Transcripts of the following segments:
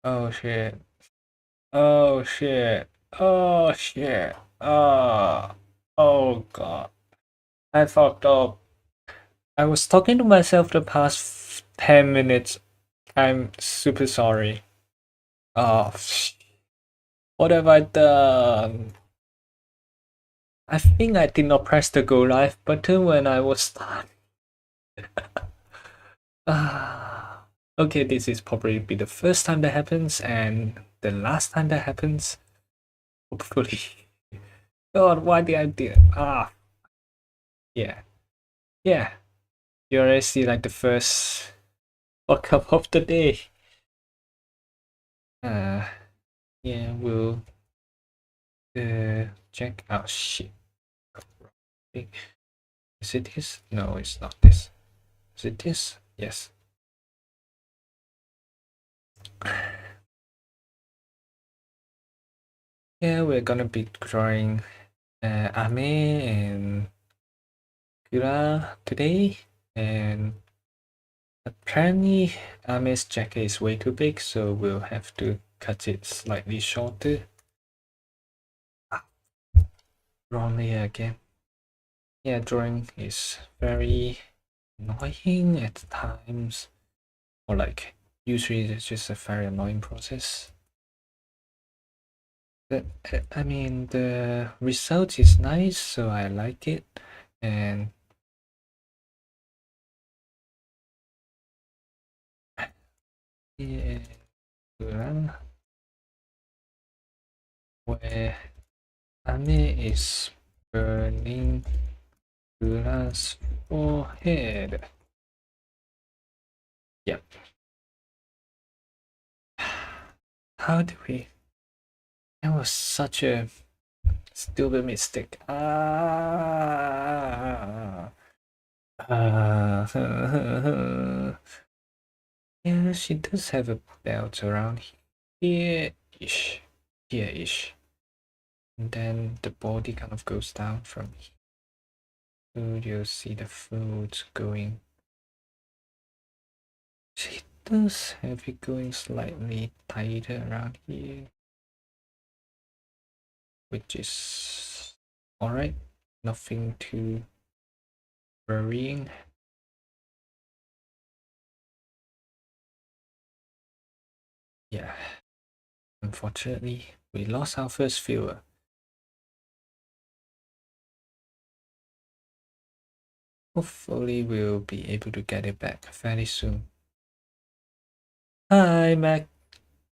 Oh shit. Oh shit. Oh shit. Oh god. I fucked up. I was talking to myself the past 10 minutes. I'm super sorry. Oh, what have I done? I think I did not press the go live button when I was done. Okay, this is probably be the first time that happens and the last time that happens. Hopefully. God, why did I do it? Yeah. Yeah. You already see like the first fuck up of the day. Uh, yeah, we'll check out shit. Is it this? No, it's not this. Is it this? Yes. Yeah, we're gonna be drawing Ame and Gura today, and apparently Ame's jacket is way too big, so we'll have to cut it slightly shorter. Wrong layer again. Yeah, drawing is very annoying at times, or like usually it's just a very annoying process. But I mean, the result is nice, so I like it, and yeah, where Ame is burning Gura's forehead. Yep. How do we? That was such a stupid mistake. Yeah, she does have a belt around here-ish. Here-ish. And then the body kind of goes down from here. So you'll see the folds going. She does have it going slightly tighter around here, which is alright. Nothing too worrying. Yeah. Unfortunately, we lost our first viewer. Hopefully, we'll be able to get it back fairly soon. Hi, Mac.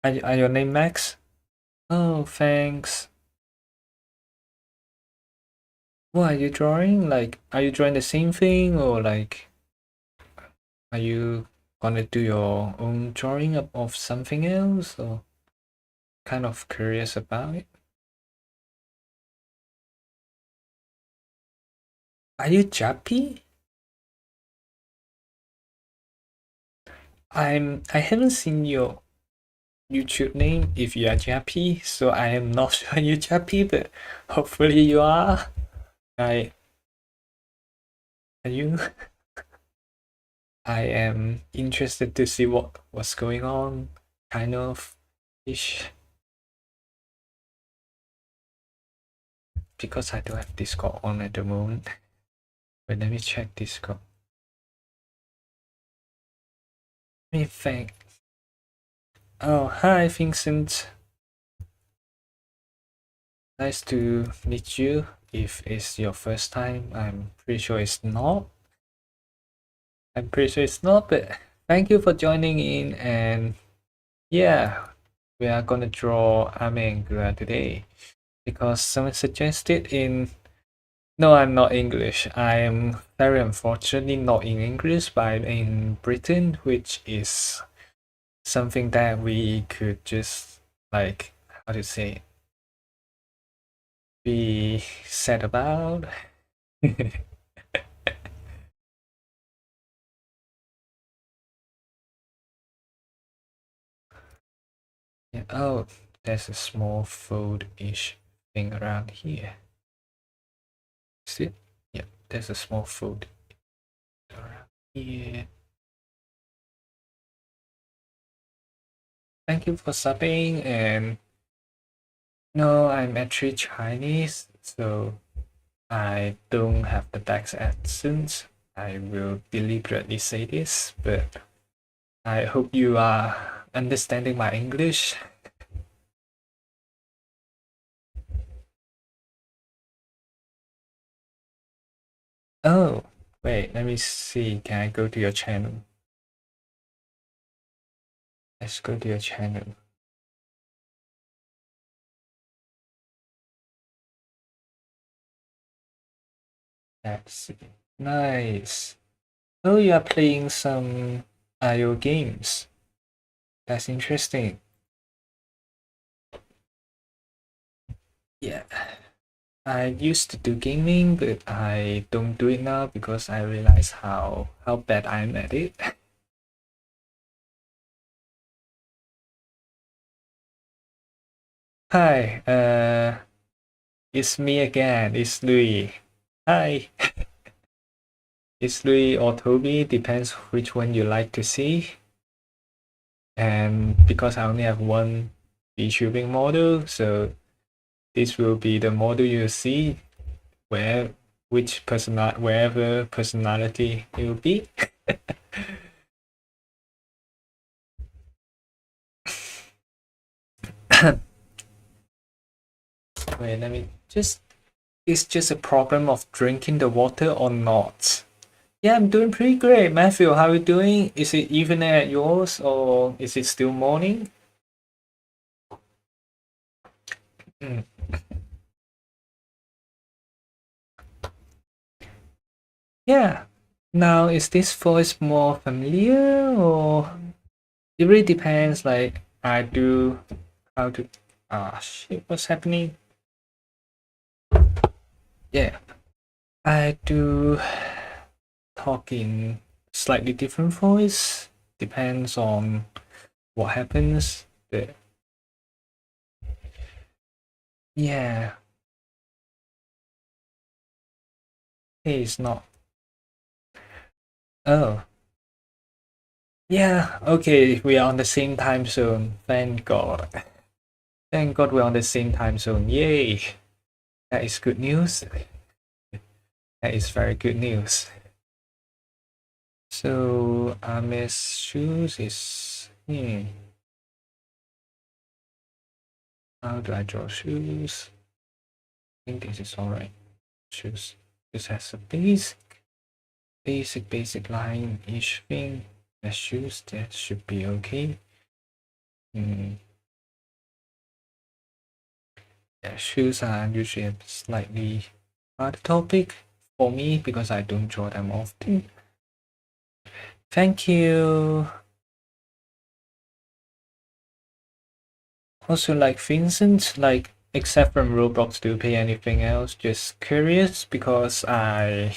Are your name Max? Oh, thanks. What are you drawing? Like, are you drawing the same thing, or like, are you gonna do your own drawing of something else, or kind of curious about it? Are you Jappy? I haven't seen your YouTube name if you are Jappy, so I am not sure you Jappy, but hopefully you are. I are you? I am interested to see what's going on, kind of ish. Because I don't have Discord on at the moment. But let me check Discord. Me think. Oh, hi Vincent. Nice to meet you. If it's your first time, I'm pretty sure it's not. I'm pretty sure it's not, but thank you for joining in. And yeah, we are gonna draw Ame and Gura today because someone suggested in. No, I'm not English. I'm very unfortunately not in English, but I'm in Britain, which is something that we could just like, how to say, be sad about. Yeah, oh, there's a small fold-ish thing around here. See it? Yeah, there's a small fold around here. Thank you for subbing. And no, I'm actually Chinese, so I don't have the tax accent. I will deliberately say this, but I hope you are understanding my English. Oh, wait, let me see. Can I go to your channel? Let's go to your channel. Let's see. Nice. Oh, you are playing some IO games. That's interesting. Yeah. I used to do gaming, but I don't do it now because I realize how bad I'm at it. Hi, it's me again. It's Louis. Hi, it's Louis or Toby, depends which one you like to see. And because I only have one VTubing model, so this will be the model you see where wherever personality it will be. Wait, let me just. It's just a problem of drinking the water or not. Yeah, I'm doing pretty great. Matthew, how are you doing? Is it evening at yours or is it still morning? Mm. Yeah. Now, is this voice more familiar or it really depends? Like, I do how to. Ah, shit, what's happening? Yeah, I do talk in slightly different voice. Depends on what happens. But yeah, hey, it's not. Oh, yeah, okay, we are on the same time zone. Thank God. Thank God we're on the same time zone. Yay! That is good news. That is very good news. So, Ame's shoes is. How do I draw shoes? I think this is alright. Shoes. This has a basic line each thing. The shoes, that should be okay. Hmm. Yeah, shoes are usually a slightly harder topic for me because I don't draw them often. Thank you. Also, like Vincent, like except from Roblox, do you play anything else? Just curious because I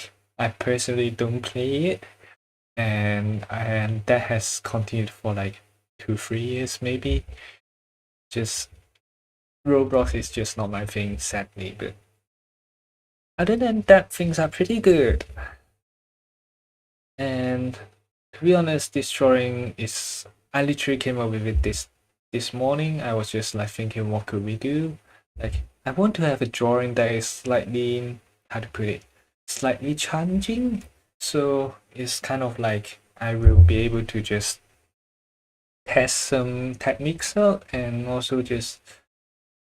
personally don't play it, and that has continued for like 2 3 years maybe. Just Roblox is just not my thing, sadly. But other than that, things are pretty good. And to be honest, this drawing is I literally came up with it this morning. I was just like thinking, what could we do? Like, I want to have a drawing that is slightly, how to put it, slightly challenging. So it's kind of like I will be able to just test some techniques out and also just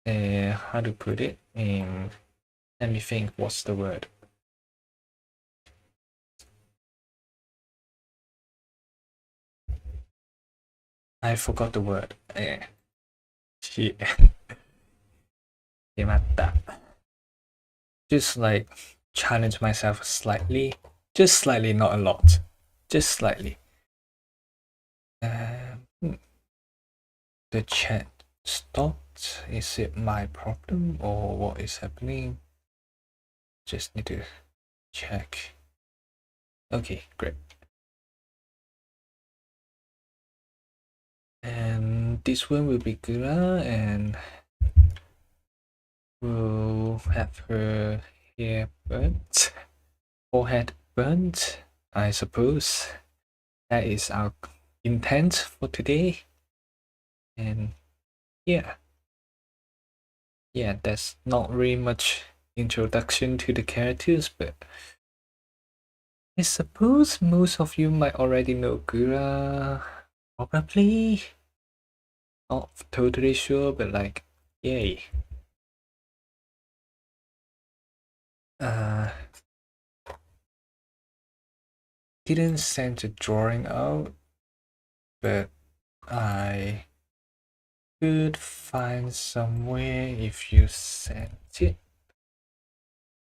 how to put it. Let me think. What's the word? I forgot the word. Shit. Just like challenge myself slightly, just slightly, not a lot, just slightly. Hmm. The chat stopped. Is it my problem or what is happening? Just need to check. Okay, great. And this one will be Gura, and we'll have her hair burnt, forehead burnt, I suppose. That is our intent for today. And yeah, that's not really much introduction to the characters, but I suppose most of you might already know Gura. Probably not totally sure, but like, yay. Uh, didn't send the drawing out, but I could find somewhere if you sent it.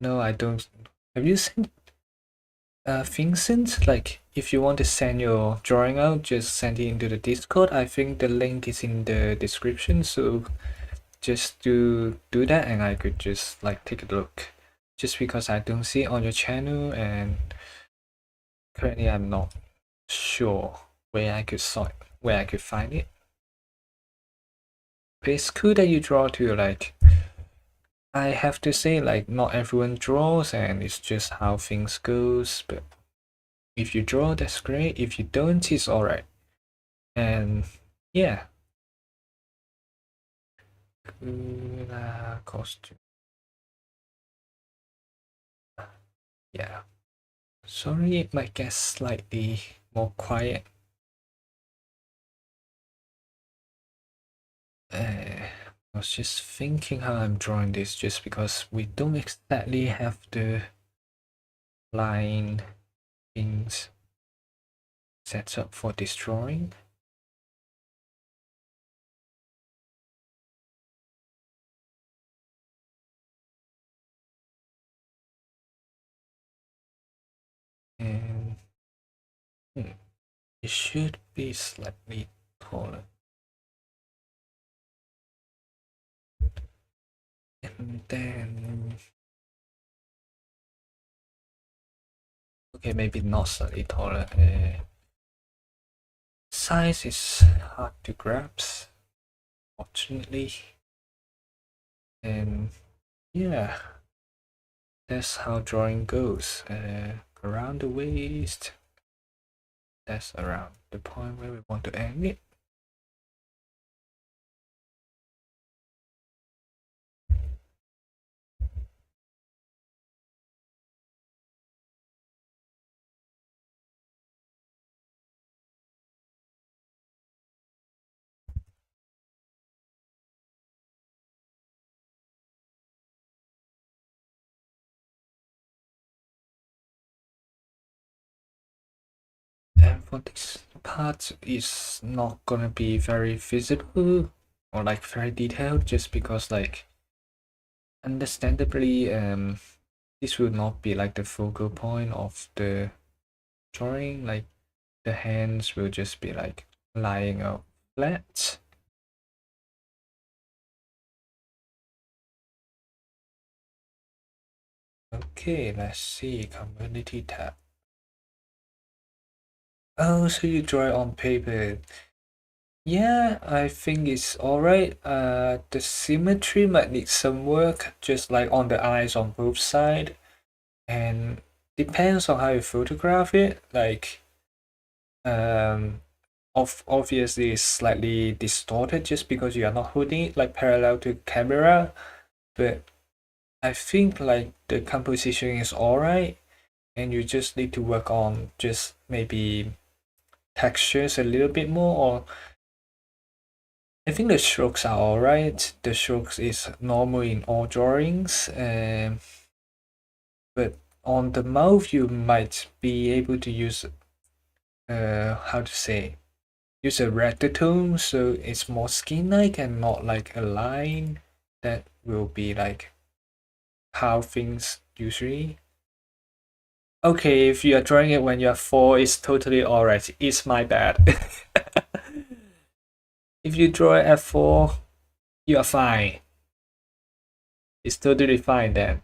No, I don't. Have you sent Vincent? Like, if you want to send your drawing out, just send it into the Discord. I think the link is in the description, so just do that, and I could just like take a look. Just because I don't see it on your channel, and currently I'm not sure where I could find it. But it's cool that you draw too. Like, I have to say, like, not everyone draws, and it's just how things goes. But if you draw, that's great. If you don't, it's alright. And yeah, costume. Yeah, sorry, it might get slightly more quiet. I was just thinking how I'm drawing this, just because we don't exactly have the line things set up for this drawing. And it should be slightly taller. And then, okay, maybe not slightly taller. Size is hard to grasp, fortunately. And yeah, that's how drawing goes. Around the waist, that's around the point where we want to end it. And for this part, it's not gonna be very visible or like very detailed, just because like understandably this will not be like the focal point of the drawing. Like, the hands will just be like lying out flat. Okay, let's see, community tab. Oh, so you draw it on paper. Yeah, I think it's alright. The symmetry might need some work, just like on the eyes on both sides. And depends on how you photograph it. Like, obviously it's slightly distorted just because you are not holding it like parallel to camera. But I think like the composition is alright, and you just need to work on just maybe textures a little bit more, or I think the strokes are alright. The strokes is normal in all drawings, but on the mouth you might be able to use how to say, use a redder tone so it's more skin-like and not like a line. That will be like how things usually. Okay, if you are drawing it when you're 4, it's totally alright. It's my bad. If you draw it at 4, you are fine. It's totally fine then.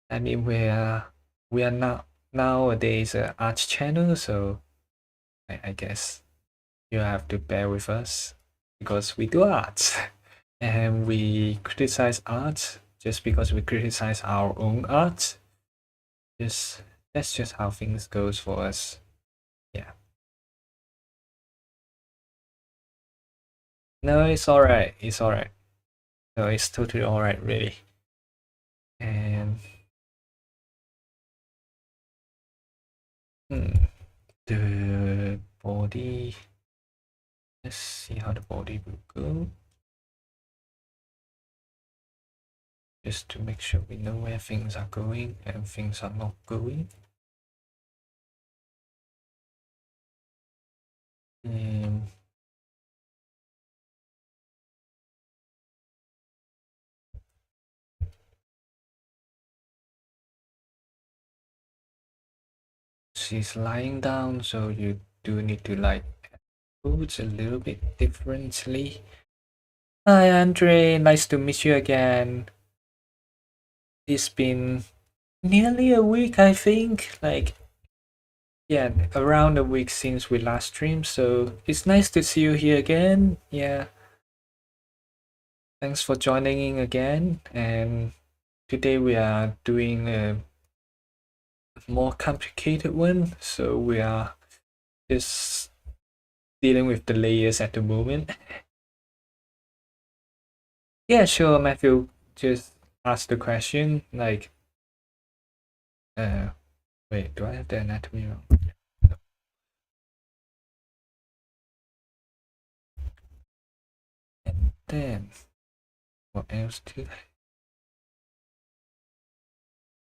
I mean, we are not nowadays an art channel, so I guess you have to bear with us because we do art and we criticize art just because we criticize our own art. Just That's just how things goes for us. Yeah. No, it's alright. It's alright. No, it's totally alright, really. And the body. Let's see how the body will go. Just to make sure we know where things are going and things are not going. Um, she's lying down, so you do need to like pose a little bit differently. Hi Andre, nice to meet you again. It's been nearly a week, I think. Like, yeah, around a week since we last streamed, so it's nice to see you here again. Yeah, thanks for joining in again. And today we are doing a more complicated one, so we are just dealing with the layers at the moment. Yeah, sure, Matthew. Just ask the question. Like, uh, wait, do I have the anatomy wrong? No. And then, what else do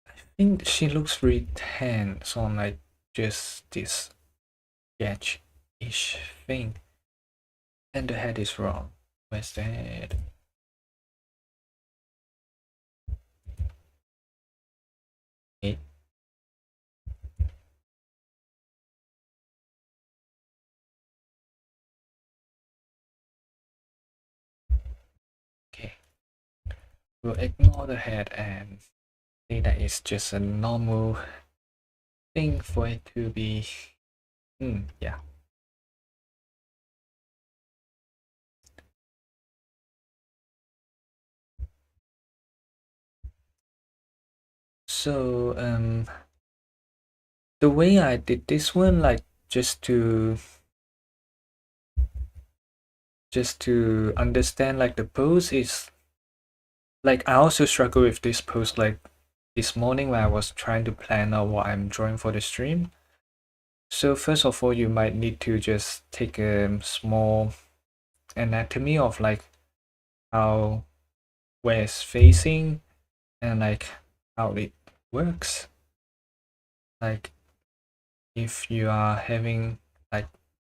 I think she looks really tense on like just this sketch-ish thing. And the head is wrong. Where's the head? Okay. Okay. We'll ignore the head and say that it's just a normal thing for it to be. Yeah. So the way I did this one, like just to understand like the pose is like I also struggle with this pose like this morning when I was trying to plan out what I'm drawing for the stream. So first of all, you might need to just take a small anatomy of like how where it's facing and like how it works. Like if you are having like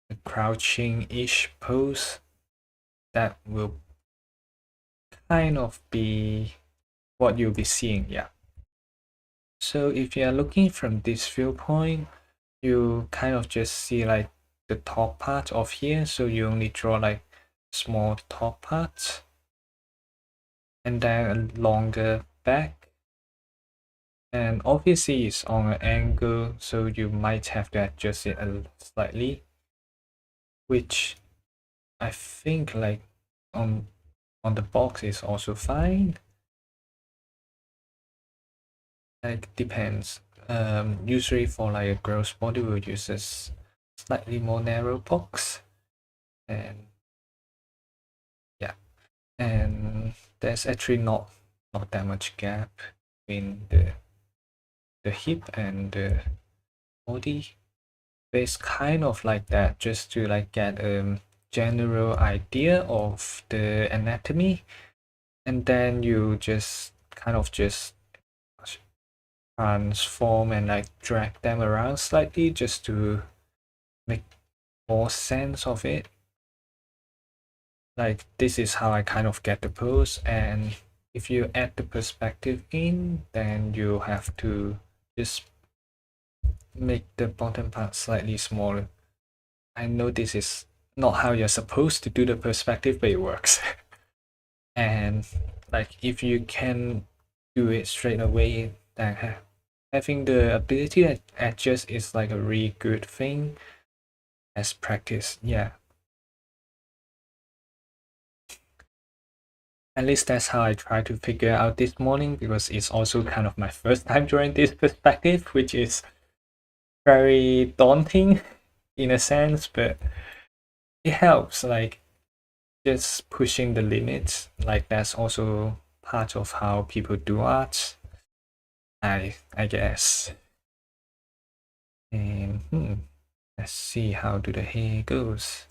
a crouching-ish pose, that will kind of be what you'll be seeing, yeah. So if you are looking from this viewpoint, you kind of just see like the top part of here, so you only draw like small top parts and then a longer back. And obviously it's on an angle, so you might have to adjust it a slightly, which I think like on the box is also fine. Like depends. Usually for like a girl's body, we'll use a slightly more narrow box, and yeah, and there's actually not that much gap between the hip and the body. But it's kind of like that just to like get a general idea of the anatomy, and then you just kind of just transform and like drag them around slightly just to make more sense of it. Like this is how I kind of get the pose, and if you add the perspective in, then you have to just make the bottom part slightly smaller. I know this is not how you're supposed to do the perspective, but it works. And like if you can do it straight away, then having the ability to adjust is like a really good thing as practice. Yeah. At least that's how I try to figure out this morning, because it's also kind of my first time drawing this perspective, which is very daunting in a sense, but it helps. Like just pushing the limits. Like that's also part of how people do art. I guess. And let's see how do the hair goes.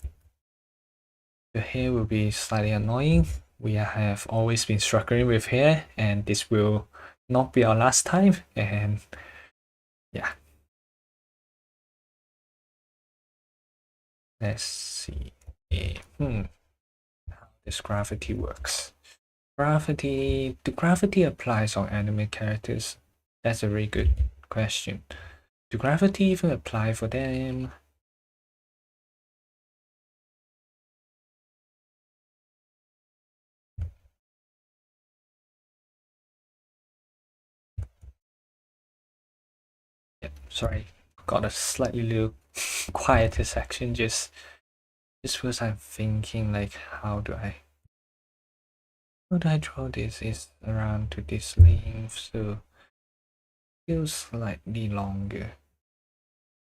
The hair will be slightly annoying. We have always been struggling with hair, and this will not be our last time. And yeah, let's see. How this gravity works. The gravity applies on anime characters? That's a very good question. Do gravity even apply for them? Yeah, sorry, got a slightly little quieter section just because I'm thinking like how do I draw this? Is around to this length, so feels slightly longer,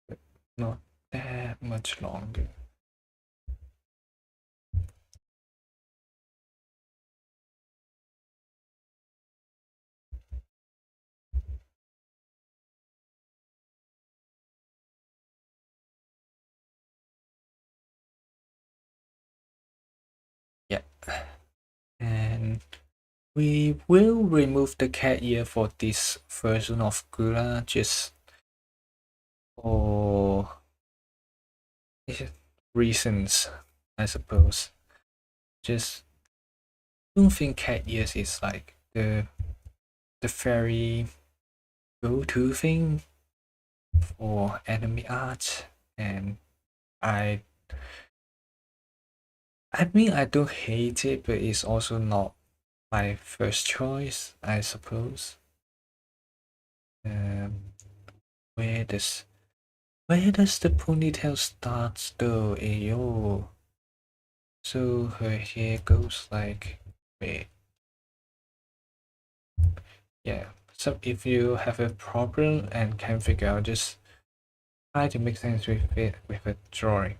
but not that much longer. Yeah, and we will remove the cat ear for this version of Gura just for reasons, I suppose. Just don't think cat ears is like the very go-to thing for anime art, and I I mean I don't hate it, but it's also not my first choice, I suppose. Um, where does where does the ponytail start though? Ayo. So her hair goes like wait. Yeah. So if you have a problem and can't figure out, just try to make sense with it with a drawing.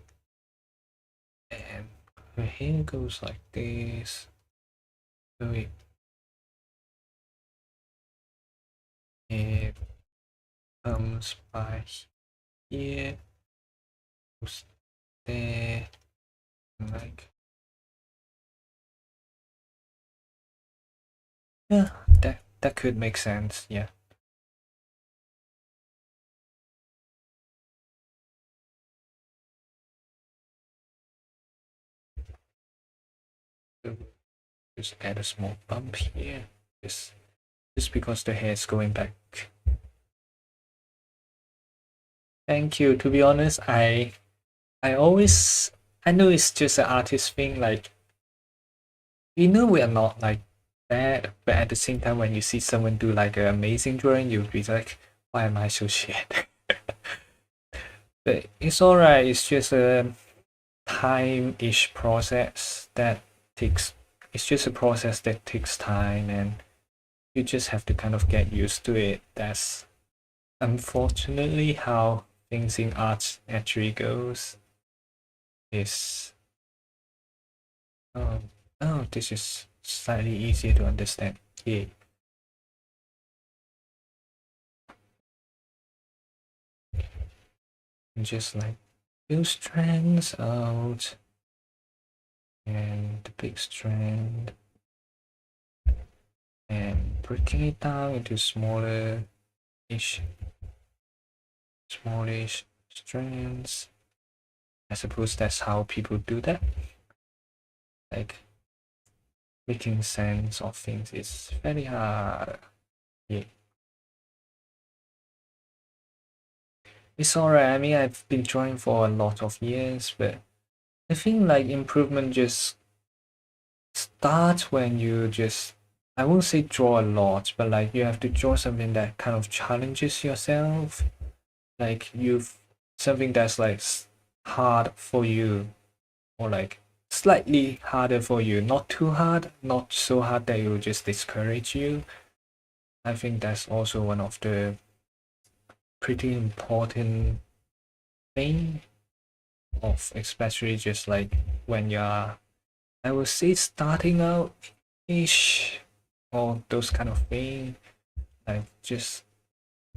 And her hair goes like this. So it comes by here, goes there, and like yeah, that could make sense. Yeah. So just add a small bump here, just because the hair is going back. Thank you. To be honest, I always I know it's just an artist thing. Like we know we are not like bad, but at the same time, when you see someone do like an amazing drawing, you'll be like, why am I so shit? But it's alright. It's just a time-ish process that takes. It's just a process that takes time, and you just have to kind of get used to it. That's unfortunately how things in art actually goes. Is oh oh this is slightly easier to understand. Yeah. And just like two strands out and the big strand and breaking it down into ish smallish strands. I suppose that's how people do that. Like making sense of things is very hard. Yeah. It's alright. I mean, I've been drawing for a lot of years, but I think like improvement just starts when you just, I won't say draw a lot, but like you have to draw something that kind of challenges yourself. Like you've something that's like hard for you, or like slightly harder for you, not too hard, not so hard that it will just discourage you. I think that's also one of the pretty important thing of especially just like when you're I would say starting out ish or those kind of thing. Like just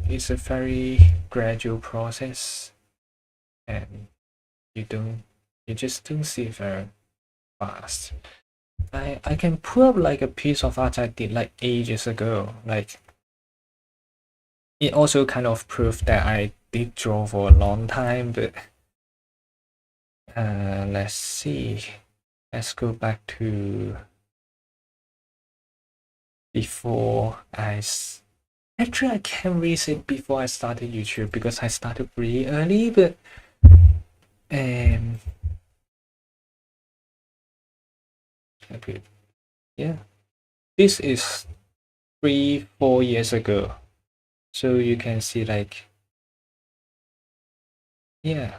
it's a very gradual process and you don't you just don't see it very fast. I can pull up like a piece of art I did like ages ago. Like it also kind of proved that I did draw for a long time, but let's see. Let's go back to before actually I can't really say before I started YouTube because I started really early, but um okay, yeah. This is 3-4 years ago. So you can see like yeah,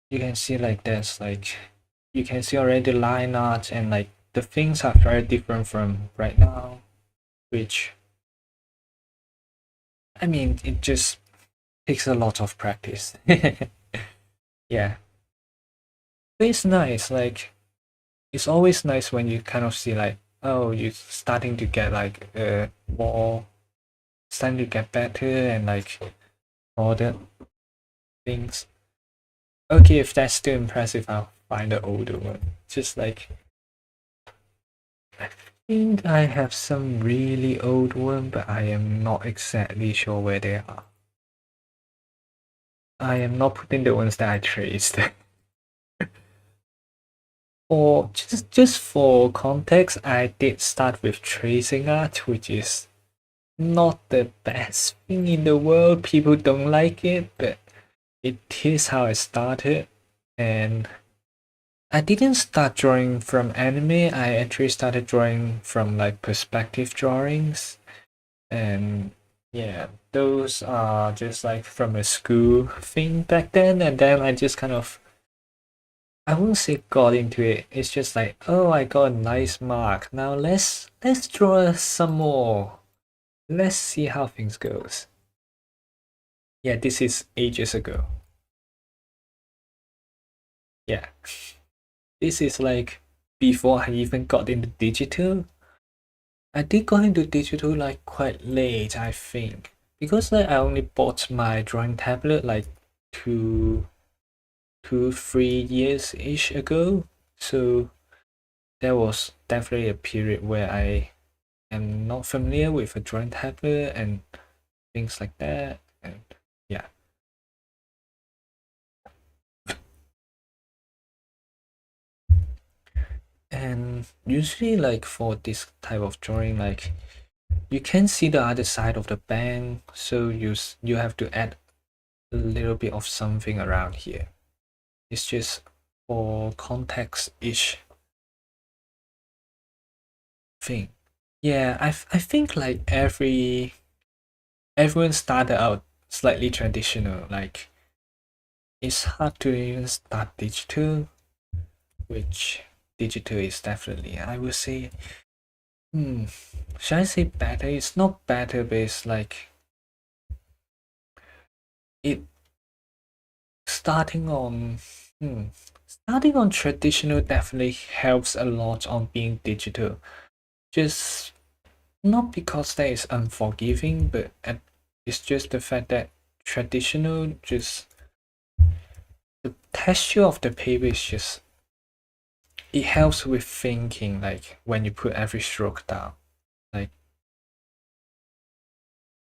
you can see like there's like you can see already the line art and like the things are very different from right now, which I mean it just takes a lot of practice. Yeah. But it's nice, like it's always nice when you kind of see like, oh, you're starting to get like more starting to get better and like all the things. Okay, if that's still impressive, I'll find the older one. Just like I think I have some really old one, but I am not exactly sure where they are. I am not putting the ones that I traced. Or just for context, I did start with tracing art, which is not the best thing in the world. People don't like it, but it is how I started. And I didn't start drawing from anime. I actually started drawing from like perspective drawings. And yeah, those are just like from a school thing back then. And then I just kind of, I won't say got into it. It's just like, oh, I got a nice mark. Now let's draw some more. Let's see how things goes. Yeah, this is ages ago. Yeah, this is like before I even got into digital. I did go into digital like quite late, I think, because like I only bought my drawing tablet like 2, 3 years ish ago. So there was definitely a period where I am not familiar with a drawing tablet and things like that. And yeah. And usually like for this type of drawing, like you can see the other side of the bank, so you have to add a little bit of something around here. It's just for context ish thing. Yeah, I think like everyone started out slightly traditional. Like it's hard to even start digital, which digital is definitely I would say hmm should I say better? It's not better, but it's like it starting on hmm, starting on traditional definitely helps a lot on being digital. Just not because that is unforgiving, but it's just the fact that traditional just the texture of the paper is just it helps with thinking like when you put every stroke down. Like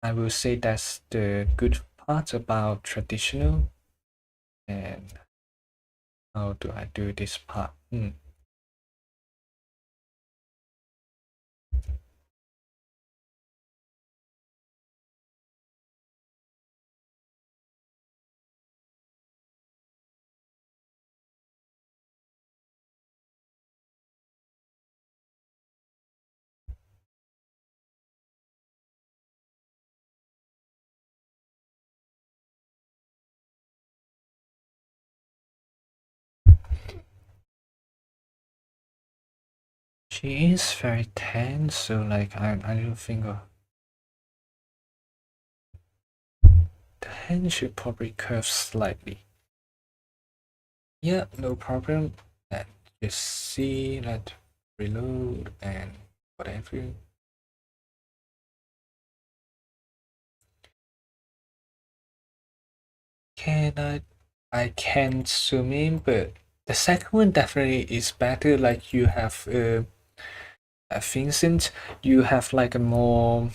I will say that's the good part about traditional. And how do I do this part? She is very tense, so like I don't think the hand should probably curve slightly. Yeah, no problem. Let just see, let reload and whatever. Can I can zoom in, but the second one definitely is better. Like you have Vincent, you have like a more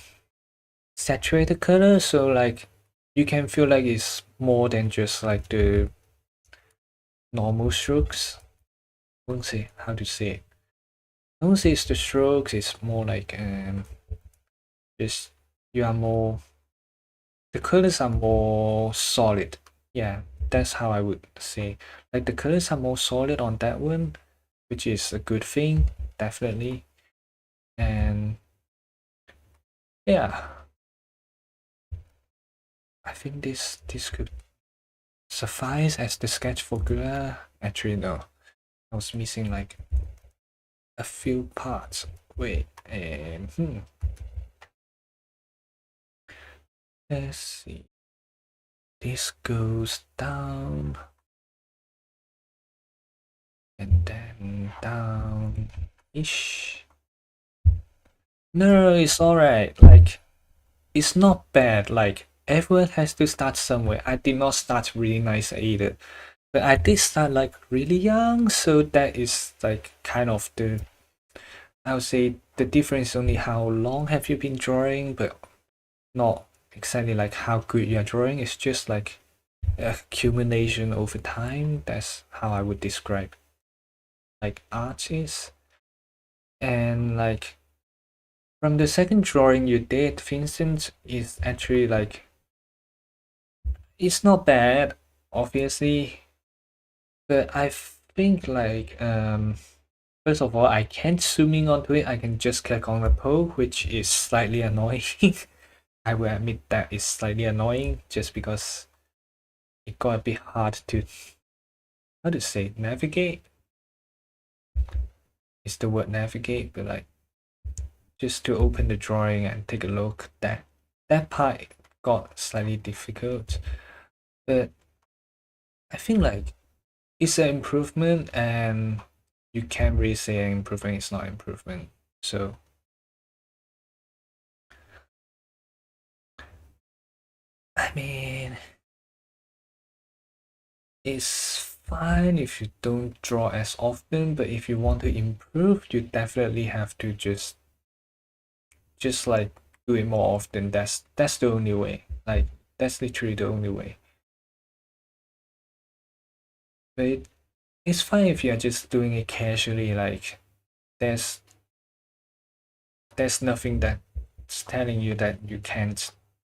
saturated color, so like you can feel like it's more than just like the normal strokes. I won't say how to say it. I won't say it's the strokes, it's more like just you are more, the colors are more solid. Yeah, that's how I would say. Like the colors are more solid on that one, which is a good thing, definitely. And yeah, I think this could suffice as the sketch for Gura. Actually, no, I was missing like a few parts. Wait, let's see. This goes down and then down ish. No, it's alright. Like it's not bad. Like everyone has to start somewhere. I did not start really nice either. But I did start like really young, so that is like kind of the, I would say the difference is only how long have you been drawing, but not exactly like how good you are drawing. It's just like accumulation over time. That's how I would describe like artists. And like from the second drawing you did, Vincent, is actually like it's not bad, obviously, but I think like first of all I can't zoom in onto it. I can just click on the pole, which is slightly annoying. I will admit that is slightly annoying just because it got a bit hard to, how to say, navigate. Is the word navigate, but like just to open the drawing and take a look, that part got slightly difficult. But I think like it's an improvement, and you can't really say an improvement is not improvement. So I mean, it's fine if you don't draw as often, but if you want to improve, you definitely have to just like do it more often. That's the only way. Like that's literally the only way. But it's fine if you're just doing it casually. Like there's there's nothing that's telling you that you can't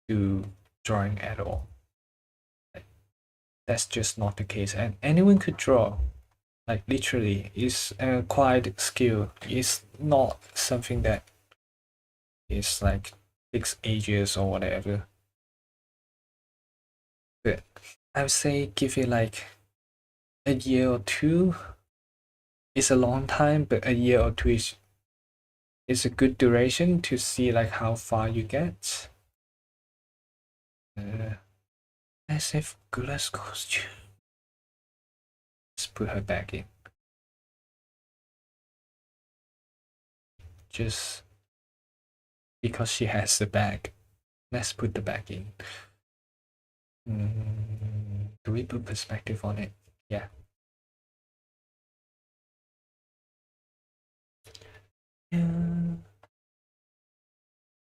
do drawing at all. Like, that's just not the case, and anyone could draw. Like literally, it's an acquired skill. It's not something that is like takes ages or whatever. But I would say give it like a year or two. It's a long time, but a year or two is a good duration to see like how far you get. As if Gula's costume. Let's put her back in. Just because she has the bag. Let's put the bag in. Do we put perspective on it? Yeah. Yeah.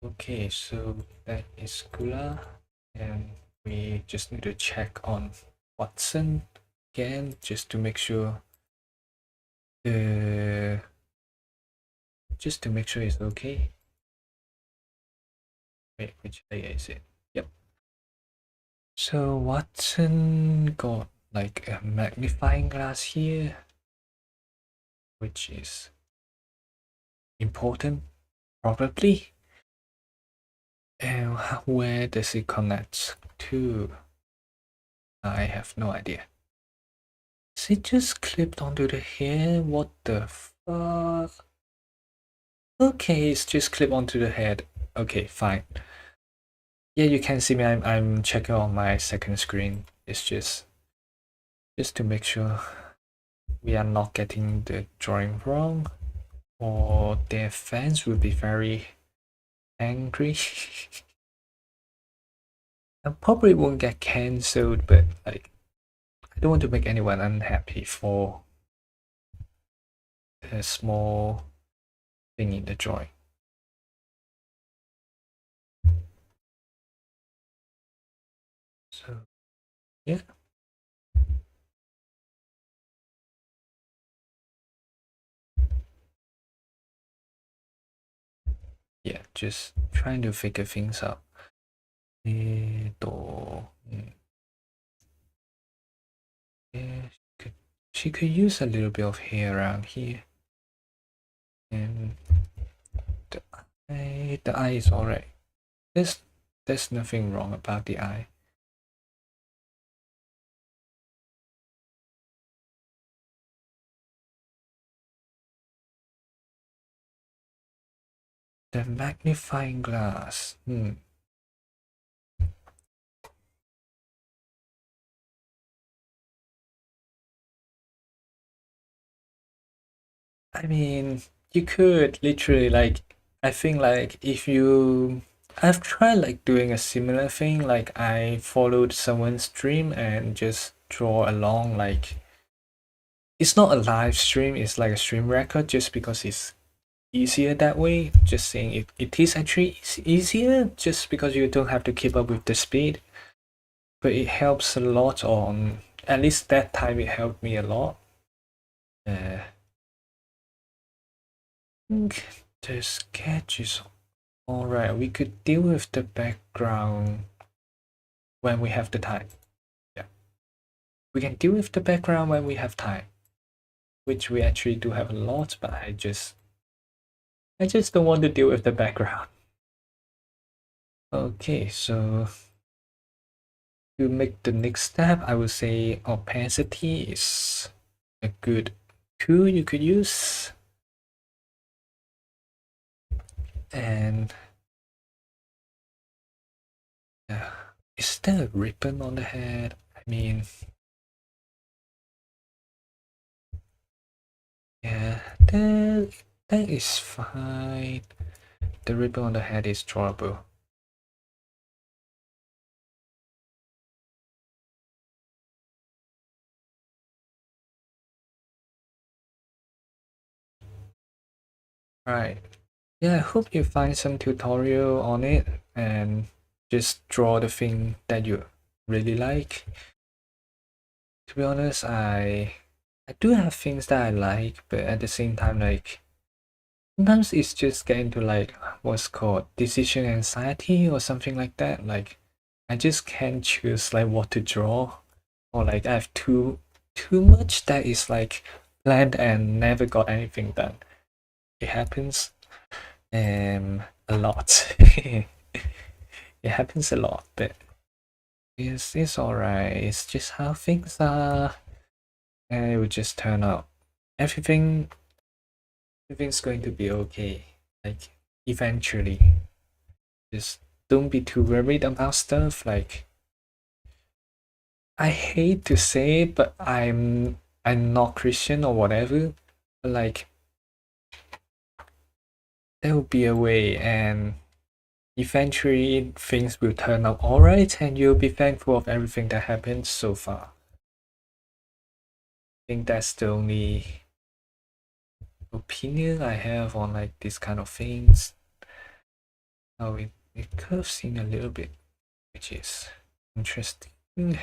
Okay, so that is Gula, and we just need to check on Watson again, just to make sure the just to make sure it's okay. Wait, which layer is it? Yep. So Watson got like a magnifying glass here, which is important, probably. And where does it connect to? I have no idea. Is it just clipped onto the hair? What the fuck? Okay, it's just clipped onto the head. Okay, fine. Yeah, you can see me. I'm checking on my second screen. It's just to make sure we are not getting the drawing wrong, or their fans will be very angry. I probably won't get cancelled, but like I don't want to make anyone unhappy for a small thing in the drawing. So yeah. Yeah, just trying to figure things out. Yeah, she could use a little bit of hair around here. And the eye is alright. There's nothing wrong about the eye. The magnifying glass. I mean, you could literally like, I think like if you, I've tried like doing a similar thing. Like I followed someone's stream and just draw along. Like it's not a live stream, it's like a stream record, just because it's easier that way. Just saying it is actually easier just because you don't have to keep up with the speed, but it helps a lot. On at least that time it helped me a lot. I think the sketch is alright. We could deal with the background when we have the time. Yeah, we can deal with the background when we have time, which we actually do have a lot, but I just don't want to deal with the background. Okay, so to make the next step, I would say opacity is a good tool you could use. And is there a ribbon on the head? I mean, yeah, that is fine. The ribbon on the head is drawable. Right. Yeah, I hope you find some tutorial on it and just draw the thing that you really like. To be honest, I do have things that I like, but at the same time, like sometimes it's just getting to like what's called decision anxiety or something like that. Like I just can't choose like what to draw, or like I have too much that is like planned and never got anything done. It happens a lot. It happens a lot, but it's alright. It's just how things are, and it will just turn out. Everything everything's going to be okay. Like eventually, just don't be too worried about stuff. Like I hate to say it, but I'm not Christian or whatever. But like there will be a way, and eventually things will turn out alright, and you'll be thankful of everything that happened so far. I think that's the only opinion I have on like these kind of things. Oh, it curves in a little bit, which is interesting. Mm.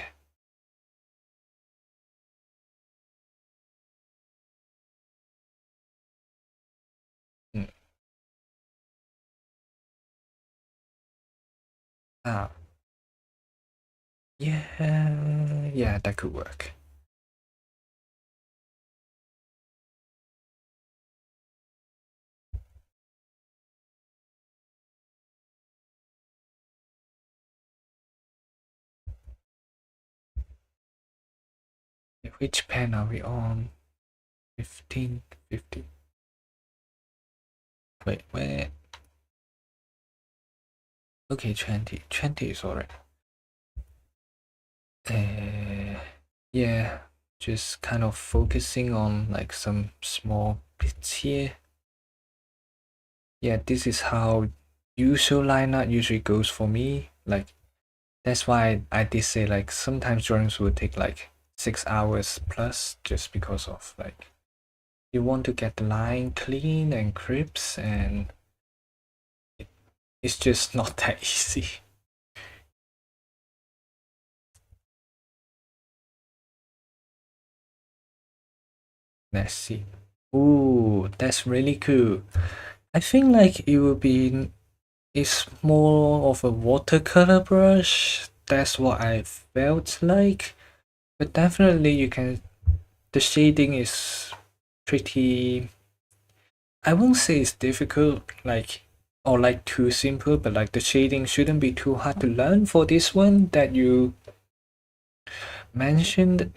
Ah, yeah, that could work. Which pen are we on? 15, 50. Wait, where? Okay, 20. 20 is alright. Yeah. Just kind of focusing on like some small bits here. Yeah, this is how usual line art usually goes for me. Like that's why I did say like sometimes drawings will take like 6 hours plus, just because of like you want to get the line clean and crisp, and it's just not that easy. Let's see. Ooh, that's really cool. I think like it will be, it's more of a watercolor brush. That's what I felt like. But definitely you can, the shading is pretty, I won't say it's difficult, like, or like too simple, but like the shading shouldn't be too hard to learn for this one that you mentioned.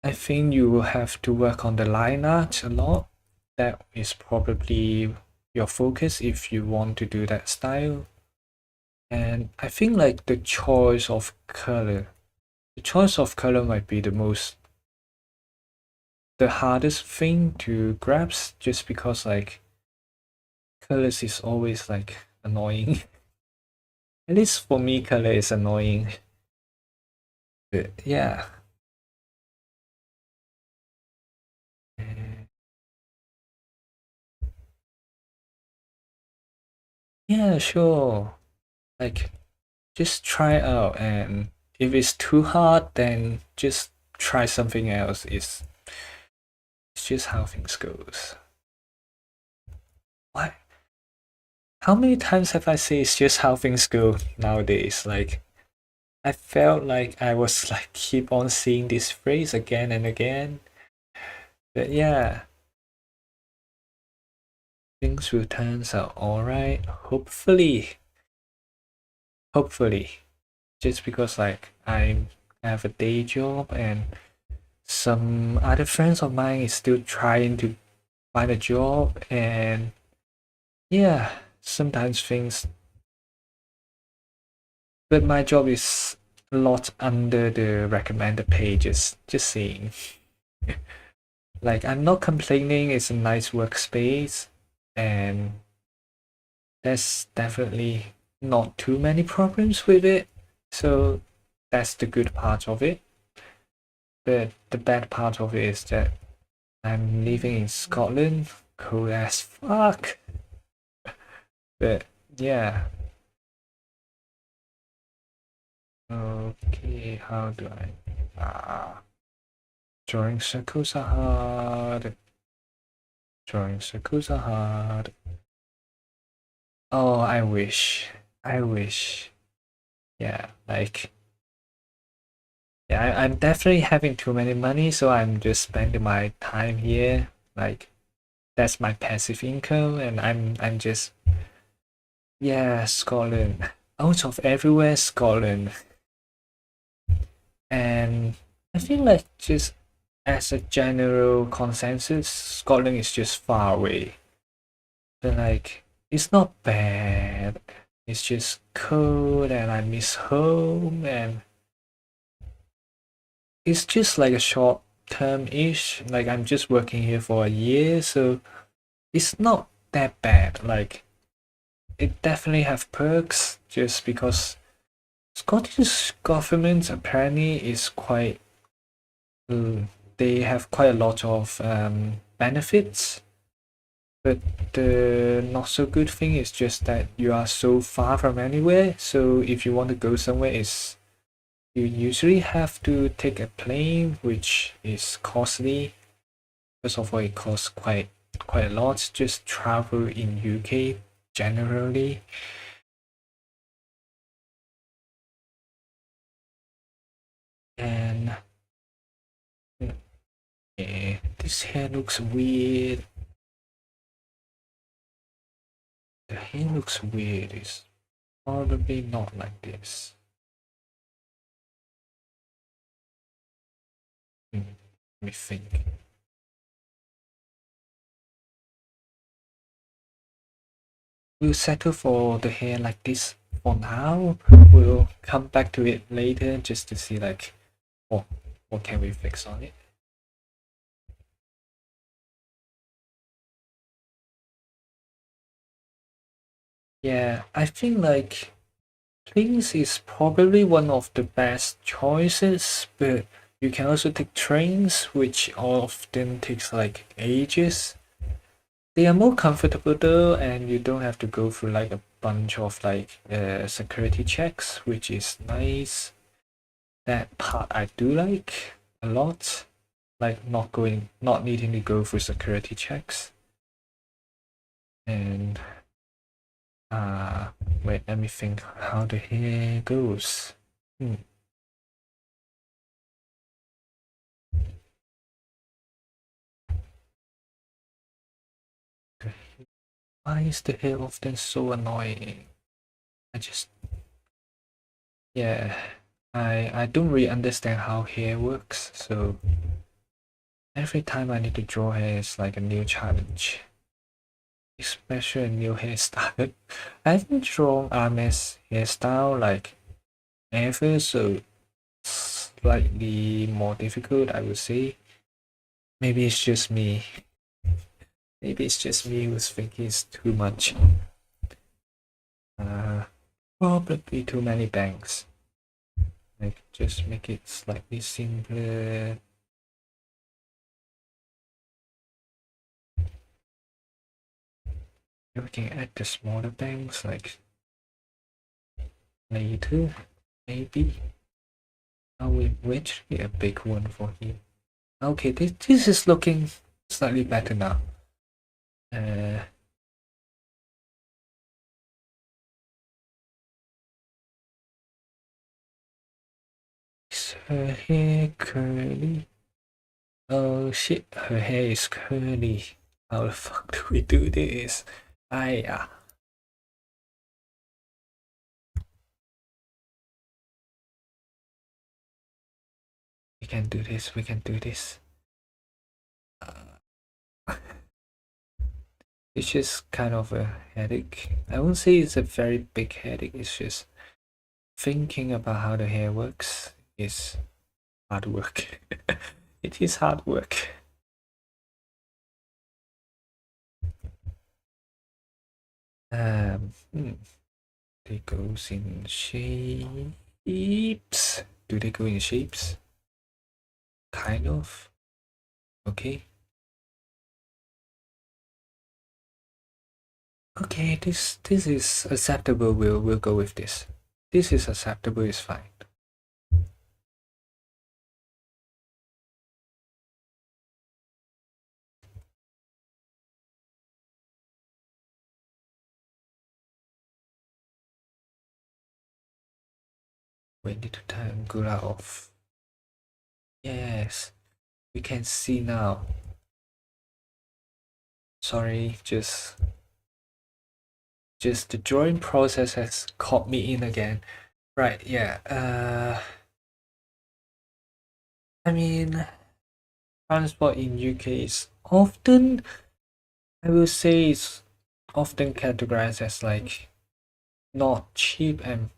I think you will have to work on the line art a lot. That is probably your focus if you want to do that style. And I think like the choice of color might be the hardest thing to grasp, just because like colors is always like annoying. At least for me, color is annoying. But yeah. Yeah, sure. Like just try out, and if it's too hard, then just try something else. It's just how things goes. What? How many times have I said it's just how things go nowadays? Like I felt like I was like keep on seeing this phrase again and again. But yeah, things will turn out alright. Hopefully. Hopefully. Just because like I have a day job, and some other friends of mine is still trying to find a job, and yeah, sometimes things, but my job is a lot under the recommended pages, just saying. Like I'm not complaining, it's a nice workspace, and there's definitely not too many problems with it, so that's the good part of it. But the bad part of it is that I'm living in Scotland, cold as fuck. But yeah. Okay, how do I? Drawing circles are hard. Drawing circles are hard. Oh, I wish. I wish. Yeah, like. Yeah, I'm definitely having too many money, so I'm just spending my time here. Like, that's my passive income, and I'm just, yeah, Scotland. Out of everywhere, Scotland. And I feel like just as a general consensus, Scotland is just far away. But like, it's not bad. It's just cold, and I miss home, and it's just like a short term ish. Like I'm just working here for a year, so it's not that bad. Like it definitely have perks, just because Scottish government apparently is quite, they have quite a lot of benefits, but the not so good thing is just that you are so far from anywhere. So if you want to go somewhere, is you usually have to take a plane, which is costly. First of all, it costs quite a lot just travel in UK generally. And this hair looks weird. The hair looks weird. It's probably not like this. Let me think. We'll settle for the hair like this for now. We'll come back to it later just to see like what can we fix on it. Yeah, I think like planes is probably one of the best choices, but you can also take trains, which often takes like ages. They are more comfortable though, and you don't have to go through like a bunch of like security checks, which is nice. That part I do like a lot, like not needing to go through security checks. And uh, wait, let me think how the hair goes. Hmm. Why is the hair often so annoying? I just yeah, I don't really understand how hair works, so every time I need to draw hair is like a new challenge. Especially a new hairstyle. I haven't drawn Ame's hairstyle like ever, so slightly more difficult I would say. Maybe it's just me. Maybe it's just me who's thinking it's too much. Uh, Probably too many bangs. Like just make it slightly simpler. Looking at the smaller bangs like later, maybe. Oh, we actually a big one for him. Okay, this is looking slightly better now. Uh, is her hair curly? Oh shit, her hair is curly. How the fuck do we do this? Ah, we can do this, we can do this. It's just kind of a headache. I won't say it's a very big headache, it's just thinking about how the hair works is hard work. It is hard work. Hmm. They goes in shapes. Do they go in shapes? Kind of. Okay. Okay, this is acceptable. We'll go with this. This is acceptable. It's fine. We need to turn Gura off. Yes, we can see now. Sorry, just the drawing process has caught me in again. Right, yeah. I mean, transport in UK is often, I will say, it's often categorized as like not cheap and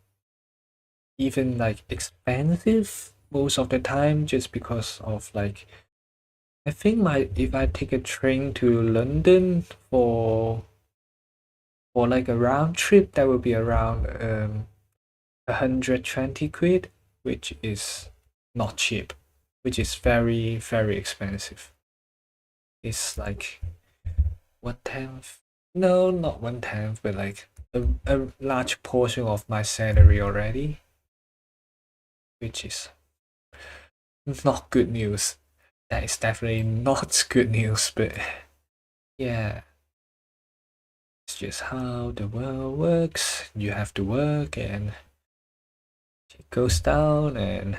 even like expensive most of the time, just because of like I think my if I take a train to London for like a round trip, that would be around 120 quid, which is not cheap, which is very, very expensive. It's like 1/10. No, not 1/10, but like a large portion of my salary already, which is not good news. That is definitely not good news, but yeah, it's just how the world works. You have to work and it goes down, and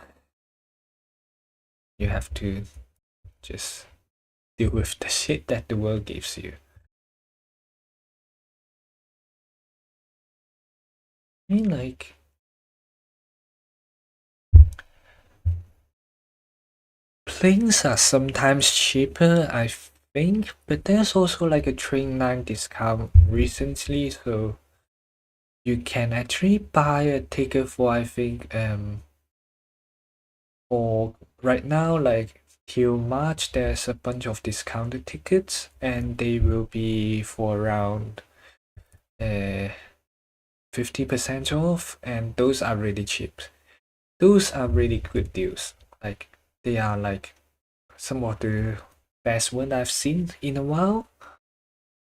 you have to just deal with the shit that the world gives you. I mean, like, planes are sometimes cheaper, I think, but there's also like a train line discount recently, so you can actually buy a ticket for I think for right now like till March there's a bunch of discounted tickets and they will be for around uh 50% off, and those are really cheap. Those are really good deals. Like they are like some of the best one I've seen in a while.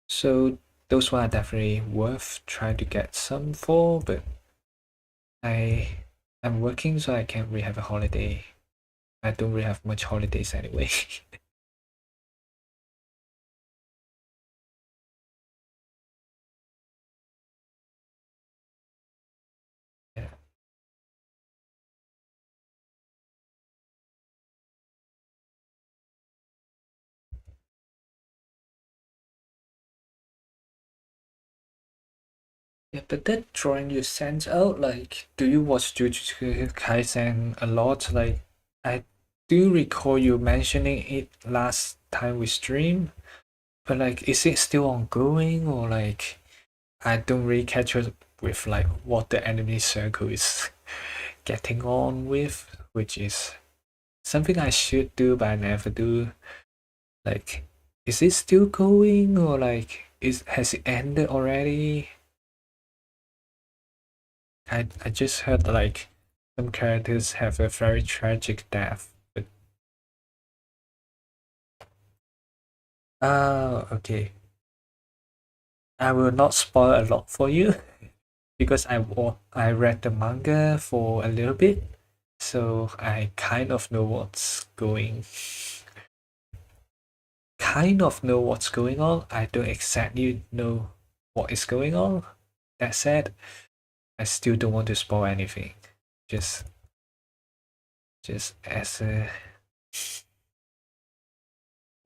So those one are definitely worth trying to get some for, but I I'm working so I can't really have a holiday. I don't really have much holidays anyway. Yeah. Yeah, but that drawing you sent out, like, do you watch Jujutsu Kaisen a lot? Like, I do recall you mentioning it last time we streamed, but like, is it still ongoing or like, I don't really catch up with like what the enemy circle is getting on with, which is something I should do but I never do. Like, is it still going or like, is has it ended already? I just heard like some characters have a very tragic death. But okay. I will not spoil a lot for you because I read the manga for a little bit, so I kind of know what's going on. I don't exactly know what is going on. That said, I still don't want to spoil anything. Just just as a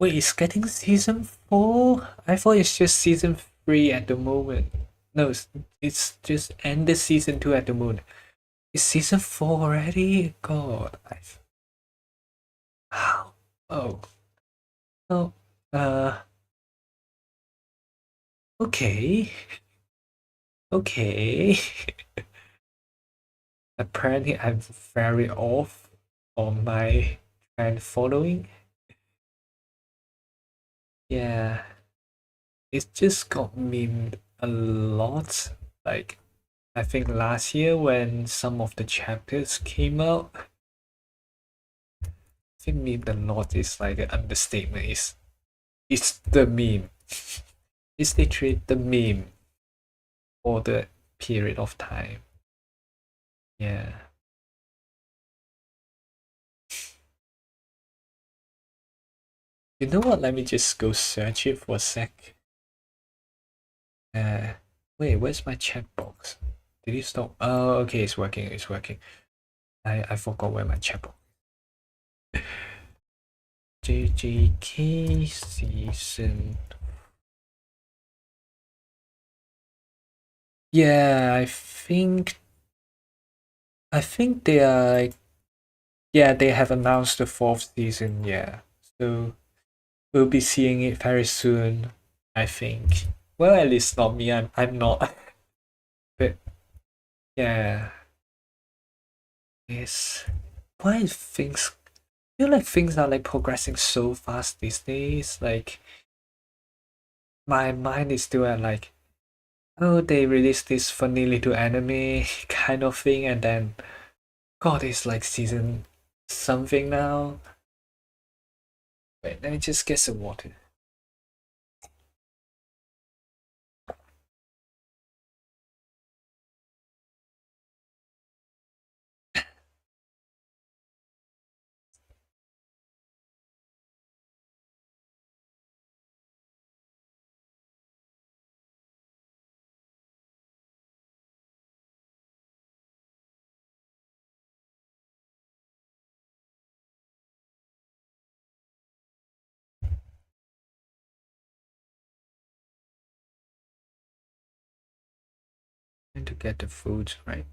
Wait, it's getting season 4? I thought it's just season 3 at the moment. No, it's just ended season 2 at the moment. It's season 4 already? God, how? Oh, oh, uh, okay, okay. Apparently, I'm very off on my trend following. Yeah, it's just got memed a lot. Like, I think last year when some of the chapters came out, I think memed a lot is like an understatement. It's the meme. It's literally the meme for the period of time. Yeah. You know what? Let me just go search it for a sec. Uh, wait, where's my chat box? Did it stop? Oh, okay, it's working. It's working. I forgot where my chat box. JJK season. Yeah, I think they are. Yeah, they have announced the fourth season. Yeah, so we'll be seeing it very soon. I think. Well, at least not me. I'm not. But yeah, it's why things feel like things are like progressing so fast these days. Like my mind is still at like, oh, they released this funny little anime kind of thing, and then God, it's like season something now. Wait, let me just get some water. And to get the food right.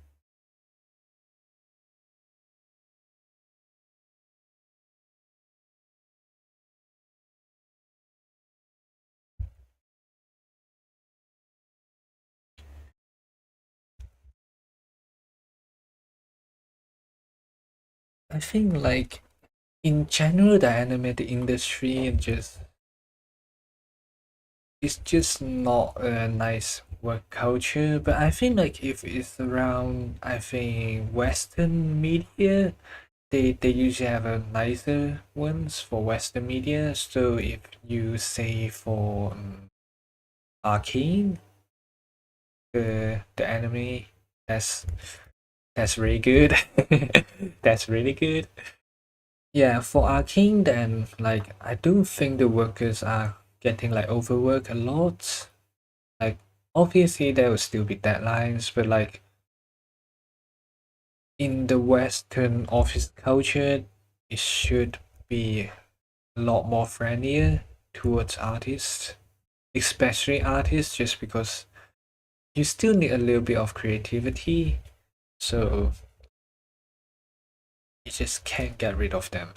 I think like in general the animated industry and just it's just not a nice work culture. But I think like if it's around, I think Western media, they usually have a nicer ones for Western media. So if you say for Arcane, the anime, that's that's really good. That's really good. Yeah, for Arcane, then like I don't think the workers are getting like overworked a lot. Like obviously there will still be deadlines, but like in the Western office culture, it should be a lot more friendlier towards artists, especially artists, just because you still need a little bit of creativity. So you just can't get rid of them.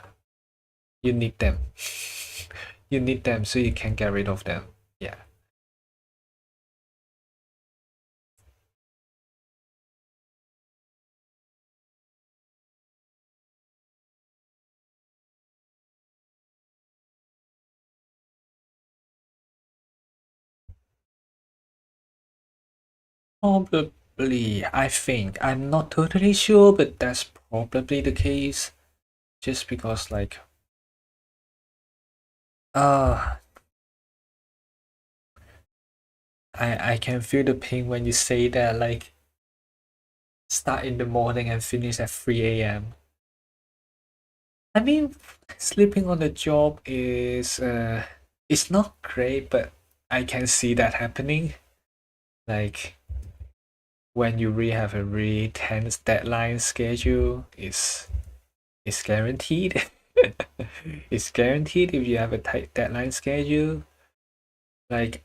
You need them. You need them so you can get rid of them. Yeah. Probably, I think. I'm not totally sure, but that's probably the case. Just because, like, uh, I can feel the pain when you say that, like, start in the morning and finish at 3 a.m. I mean, sleeping on the job is, it's not great, but I can see that happening. Like, when you really have a really tense deadline schedule, it's guaranteed. It's guaranteed if you have a tight deadline schedule. Like,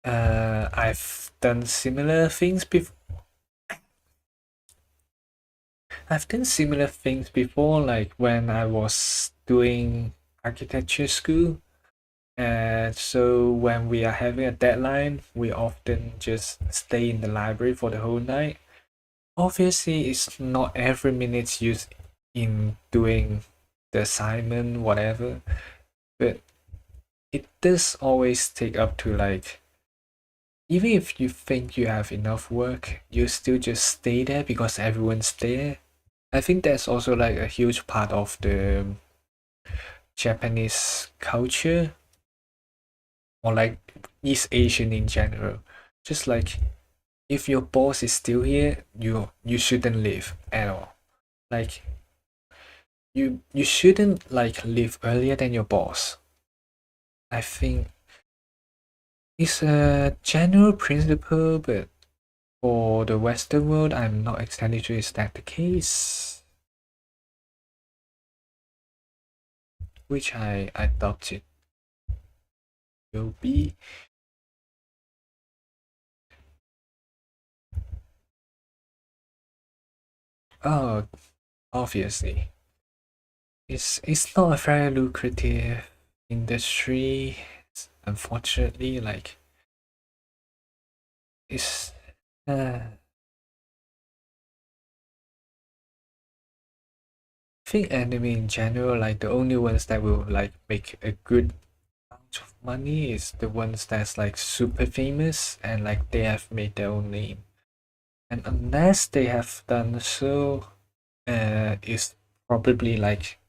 I've done similar things before. I've done similar things before, like when I was doing architecture school. And so when we are having a deadline, we often just stay in the library for the whole night. Obviously, it's not every minute used in doing the assignment, whatever, but it does always take up to like, even if you think you have enough work, you still just stay there because everyone's there. I think that's also like a huge part of the Japanese culture, or like East Asian in general. Just like if your boss is still here, you shouldn't leave at all. Like you shouldn't like leave earlier than your boss. I think it's a general principle, but for the Western world, I'm not exactly sure is that the case. Which I doubt it will be. Oh, obviously. It's not a very lucrative industry. Unfortunately, like it's I think anime in general, like the only ones that will like make a good amount of money is the ones that's like super famous and like they have made their own name. And unless they have done so, it's probably like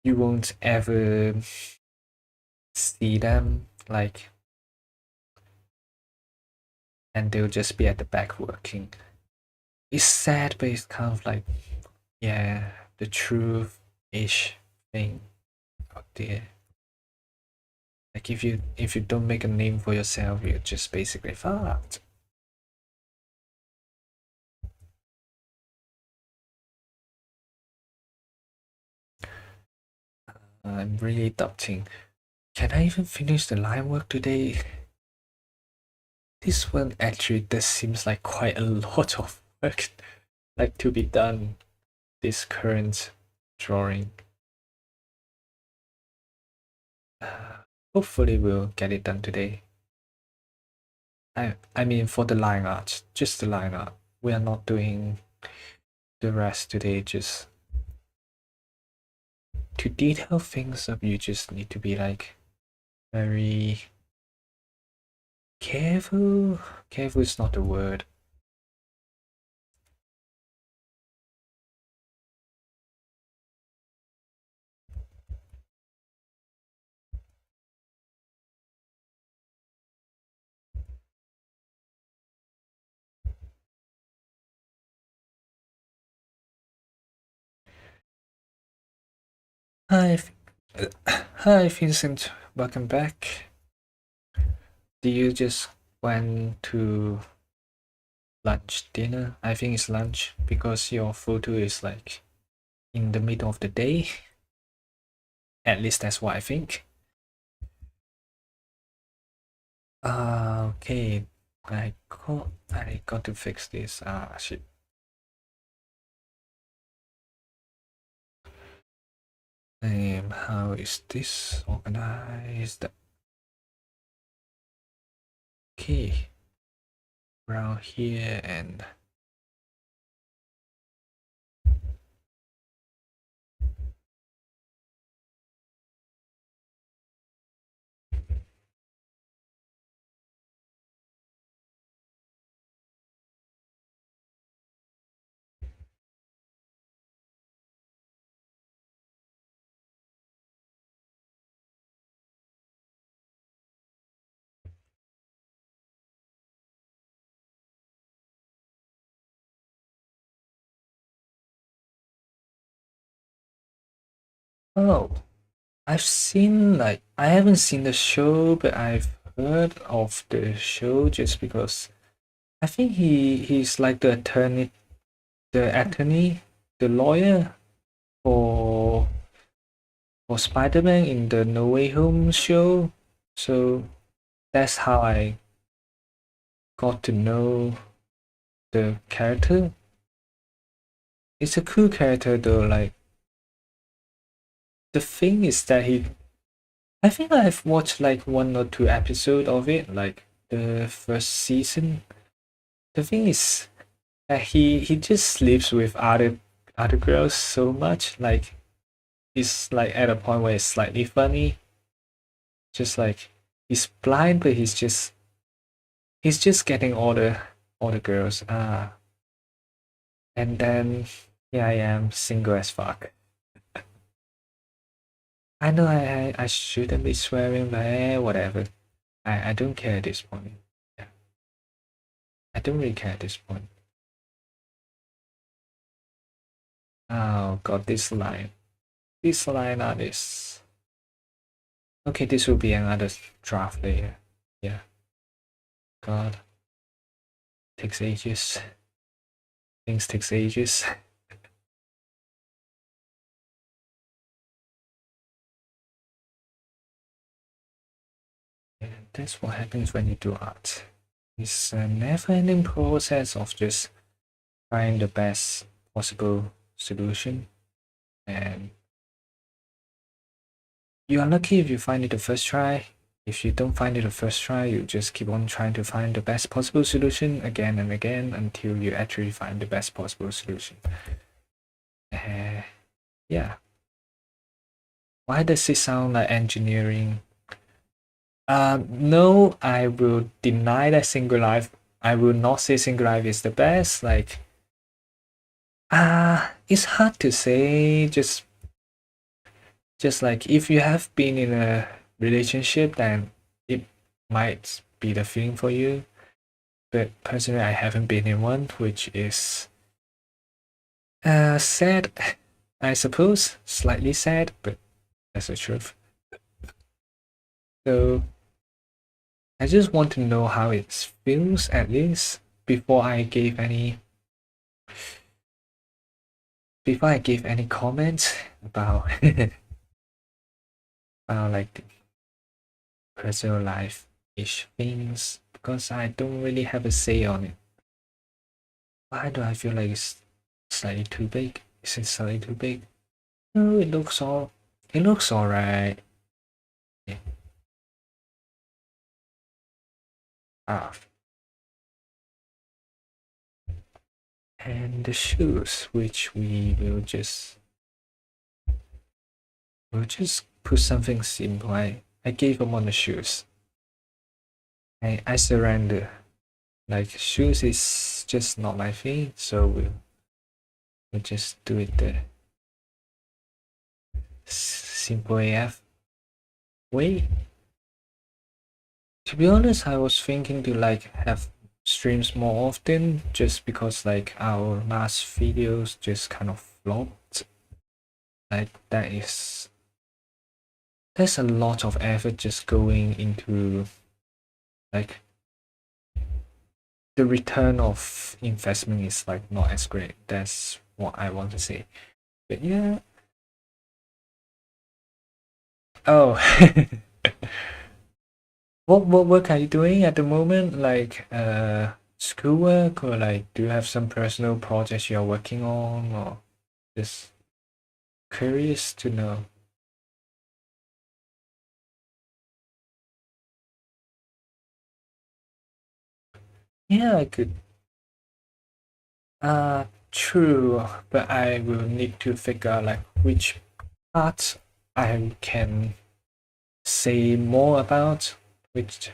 you won't ever see them like, and they'll just be at the back working. It's sad, but it's kind of like, yeah, the truth ish thing out there. Like if you don't make a name for yourself, you're just basically fucked. I'm really doubting. Can I even finish the line work today? This one actually does seems like quite a lot of work like to be done. This current drawing. Hopefully we'll get it done today. I mean for the line art, just the line art. We are not doing the rest today. Just to detail things up, you just need to be like very Careful. Careful is not the word. Hi, hi, Vincent. Welcome back. Do you just went to lunch, dinner? I think it's lunch because your photo is like in the middle of the day. At least that's what I think. Okay. I got to fix this. Shit. How is this organized? Okay. Around here and oh, I haven't seen the show, but I've heard of the show just because I think he's like the attorney, the lawyer for Spider-Man in the No Way Home show. So that's how I got to know the character. It's a cool character though. Like the thing is that I think I've watched like 1 or 2 episodes of it, like the first season. The thing is that he just sleeps with other girls so much. Like it's like at a point where it's slightly funny. Just like he's blind, but he's just getting all the girls. And then here I am, single as fuck. I know I shouldn't be swearing, but whatever. I don't care at this point. Yeah, I don't really care at this point. Oh god, this line. This line are this. Okay, this will be another draft layer. Yeah. God. Takes ages. Things takes ages. And that's what happens when you do art. It's a never-ending process of just trying the best possible solution, and you are lucky if you find it the first try. If you don't find it the first try, you just keep on trying to find the best possible solution again and again until you actually find the best possible solution. Yeah. Why does it sound like engineering? No, I will deny that single life. I will not say single life is the best. Like, it's hard to say. Just like if you have been in a relationship, then it might be the feeling for you. But personally, I haven't been in one, which is sad, I suppose. Slightly sad, but that's the truth. So I just want to know how it feels at least before I give any comments about about like the personal life ish things, because I don't really have a say on it. Why do I feel like it's slightly too big? Is it slightly too big? No, it looks alright. Yeah. Ah, and the shoes, which we'll just put something simple. I gave up on the shoes. I surrender. Like shoes is just not my thing, so we'll just do it the simple AF way. To be honest, I was thinking to like have streams more often just because like our last videos just kind of flopped. Like there's a lot of effort just going into like the return of investment is like not as great. That's what I want to say. But yeah. Oh. What work are you doing at the moment? Like schoolwork, or like do you have some personal projects you're working on, or just curious to know? Yeah, I could. True, but I will need to figure out like which parts I can say more about. Which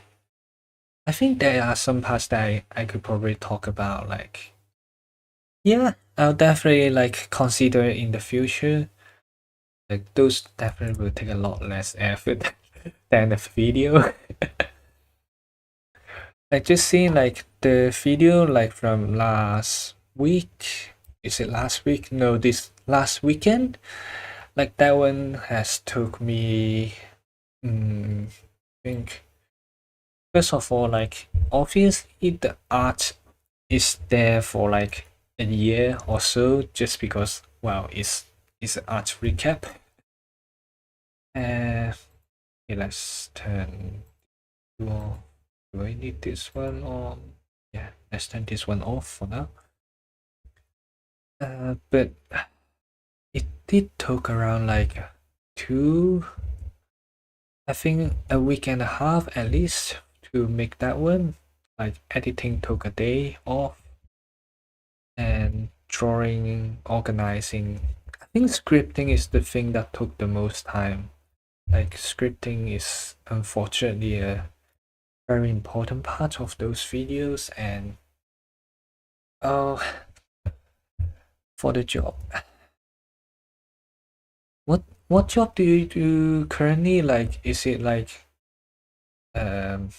I think there are some parts that I could probably talk about. Like, yeah, I'll definitely like consider it in the future. Like those definitely will take a lot less effort than the video. Like just seeing like the video like from last week. Is it last week? No, this last weekend. Like that one has took me I think first of all like obviously the art is there for like a year or so just because well it's an art recap. Okay, let's turn to do I need this one on? Yeah, let's turn this one off for now. But it did took around like two, I think a week and a half at least to make that one. Like editing took a day off, and drawing, organizing. I think scripting is the thing that took the most time. Like scripting is unfortunately a very important part of those videos, and oh, for the job. What job do you do currently? Like, is it like um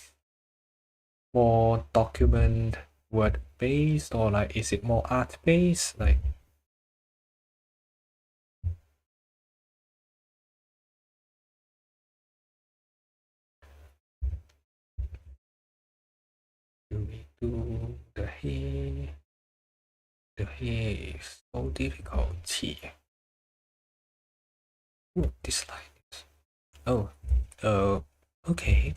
more document word based, or like is it more art based? Like, do we do the hair? The hair is so difficult. Ooh, this line. Oh, uh, okay.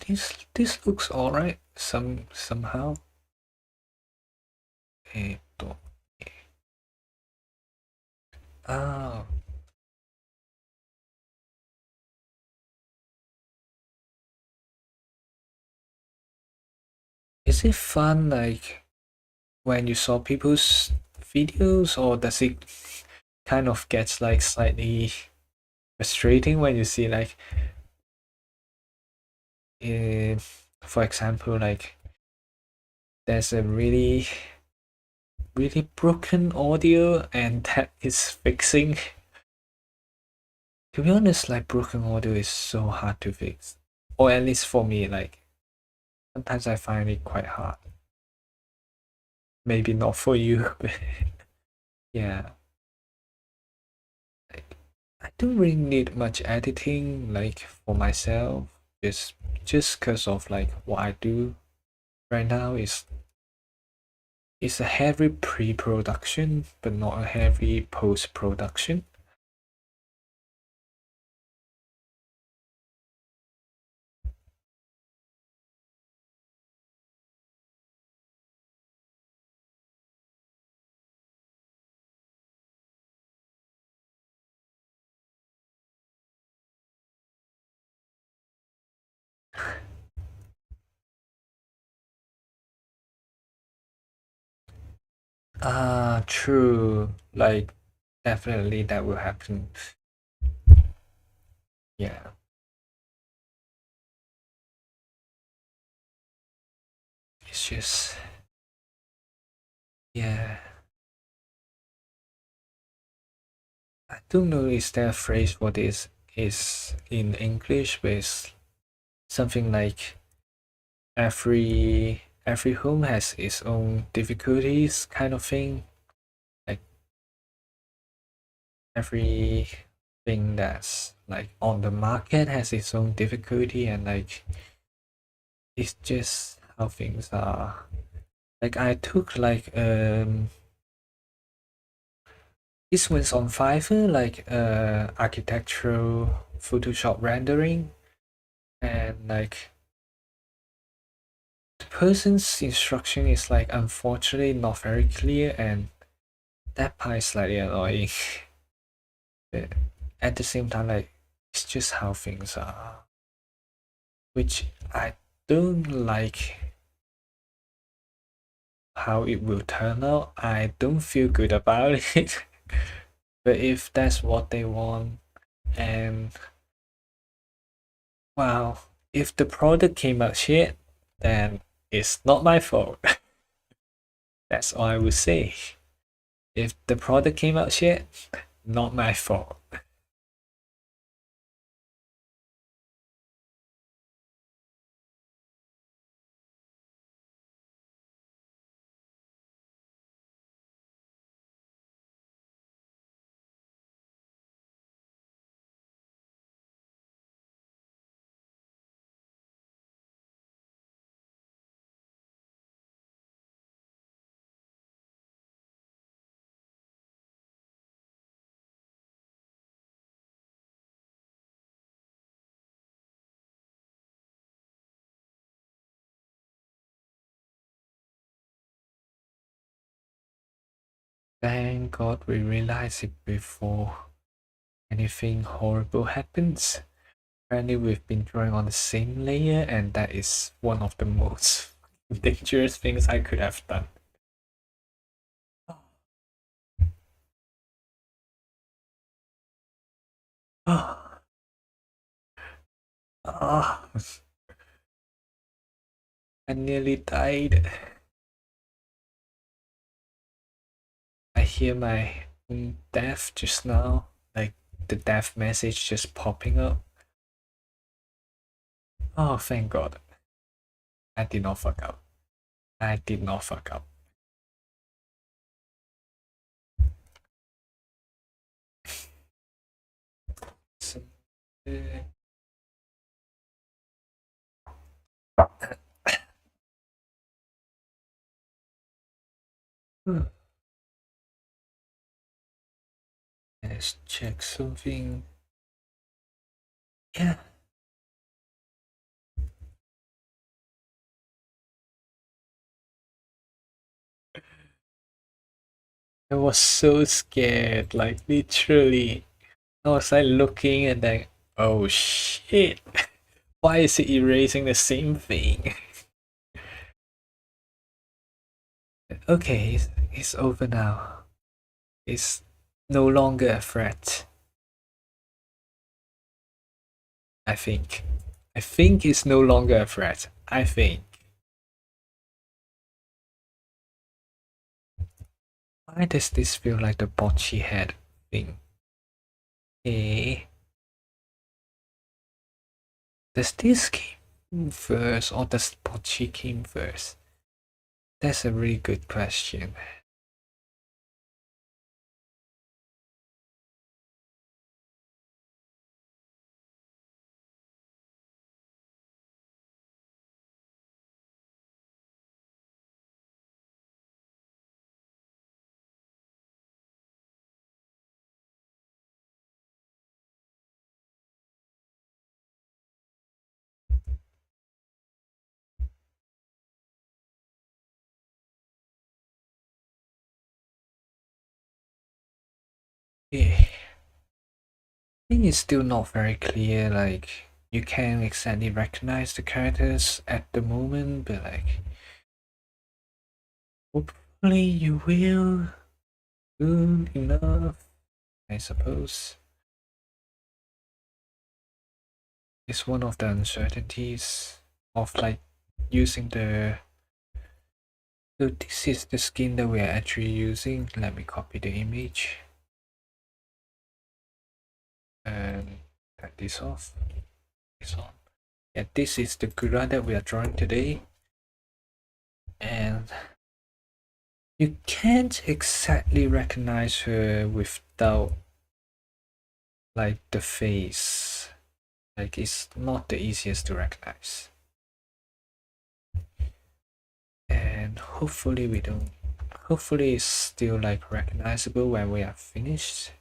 This looks alright. Somehow. あ is it fun like when you saw people's videos, or does it kind of gets like slightly frustrating when you see like if for example like there's a really broken audio and that is fixing. To be honest, like broken audio is so hard to fix, or at least for me, like sometimes I find it quite hard. Maybe not for you, but yeah, like I don't really need much editing like for myself. Just because of like what I do right now is it's a heavy pre-production, but not a heavy post-production. Ah, true. Like definitely that will happen. Yeah. it's just, yeah. I don't know is there a phrase for this is in English, but it's something like every home has its own difficulties kind of thing. Like everything that's like on the market has its own difficulty, and like it's just how things are. Like I took like this one's on Fiverr, like architectural Photoshop rendering, and like the person's instruction is like unfortunately not very clear, and that part is slightly annoying. But at the same time, like it's just how things are, which I don't like how it will turn out. I don't feel good about it. But if that's what they want, and wow, if the product came out shit, then it's not my fault. That's all I would say. If the product came out shit, not my fault. Thank God we realized it before anything horrible happens. Apparently, we've been drawing on the same layer, and that is one of the most dangerous things I could have done. Ah, ah, I nearly died. I hear my own death just now, like the death message just popping up. Oh, thank God. I did not fuck up. I did not fuck up. So, let's check something. Yeah, I was so scared, like literally. I was like looking and then, oh shit, why is it erasing the same thing? Okay, it's over now. It's no longer a threat, I think. I think it's no longer a threat. I think. Why does this feel like the bocce head thing? Eh? Does this came first or does bocce came first? That's a really good question. Eh, I think it's still not very clear, like you can't exactly recognize the characters at the moment, but like hopefully you will soon enough, I suppose. It's one of the uncertainties of like using the So this is the skin that we are actually using. Let me copy the image and cut this off. This on. Yeah, this is the Gura that we are drawing today, and you can't exactly recognize her without like the face. Like it's not the easiest to recognize. And hopefully we don't, hopefully it's still like recognizable when we are finished.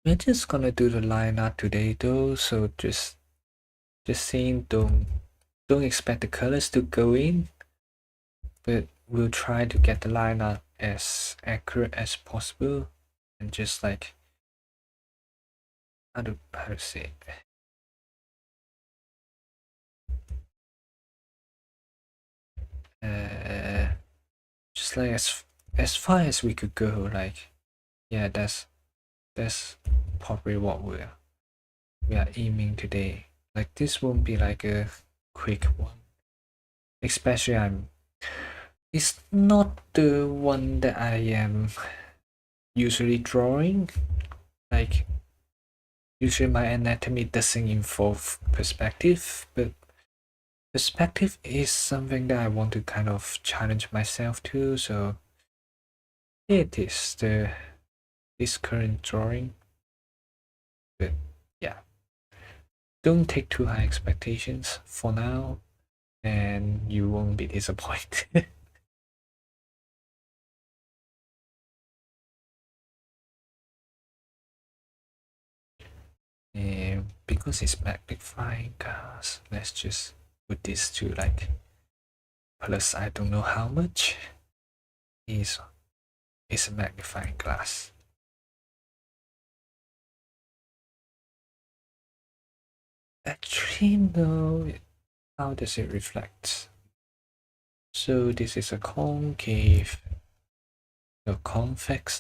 We're just gonna do the line art today though, so just saying, don't expect the colors to go in, but we'll try to get the line art as accurate as possible, and just like how to say it, just like as far as we could go. Like yeah, that's probably what we are aiming today. Like this won't be like a quick one, especially it's not the one that I am usually drawing. Like usually my anatomy doesn't involve perspective, but perspective is something that I want to kind of challenge myself to. So it is this current drawing, but yeah, don't take too high expectations for now, and you won't be disappointed. And because it's magnifying glass, let's just put this to like plus I don't know how much is a magnifying glass. Actually, no. How does it reflect? So this is a convex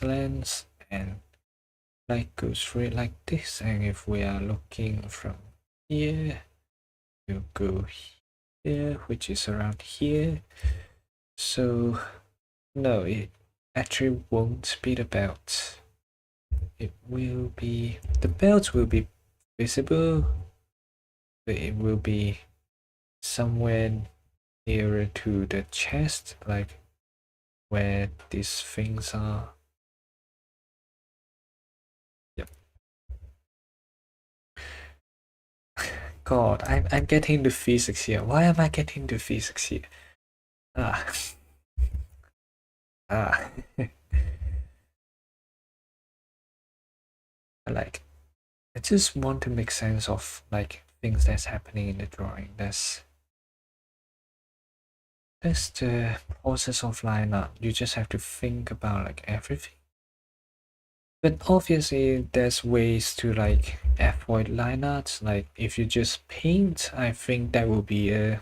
lens, and light goes through it like this. And if we are looking from here, we'll go here, which is around here. So no, it actually won't be the belt. It will be, the belt will be visible, but it will be somewhere nearer to the chest, like where these things are. Yep. God, I'm getting the physics here. Why am I getting the physics here? Ah. Ah. Like, I just want to make sense of like things that's happening in the drawing. That's the process of line art. You just have to think about like everything. But obviously there's ways to like avoid line arts. Like if you just paint, I think that will be a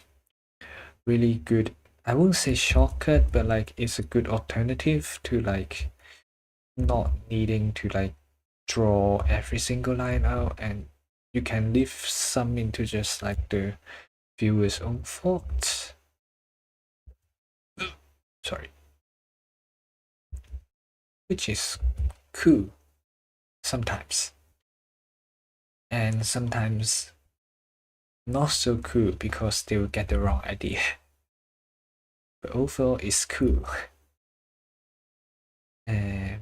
really good, I won't say shortcut, but like it's a good alternative to like not needing to like draw every single line out, and you can leave some into just like the viewer's own thoughts. Sorry. Which is cool sometimes. And sometimes not so cool because they will get the wrong idea. But overall it's cool. And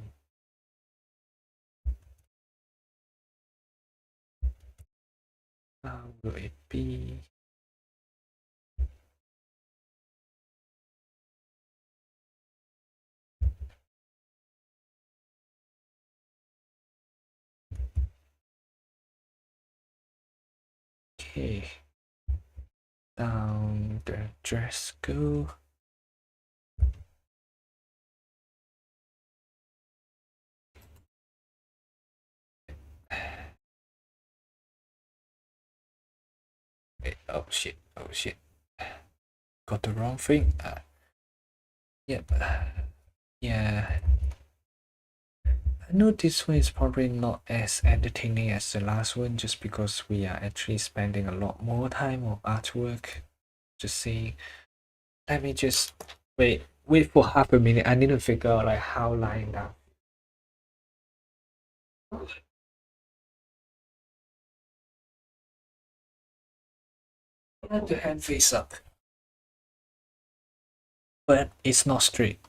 how will it be? Okay. Down the dress go. Wait, oh shit, oh shit. Got the wrong thing. Yep. Yeah. I know this one is probably not as entertaining as the last one just because we are actually spending a lot more time on artwork. Just saying. Let me just wait for half a minute. I need to figure out like how line down. Let the hand face up. But it's not straight.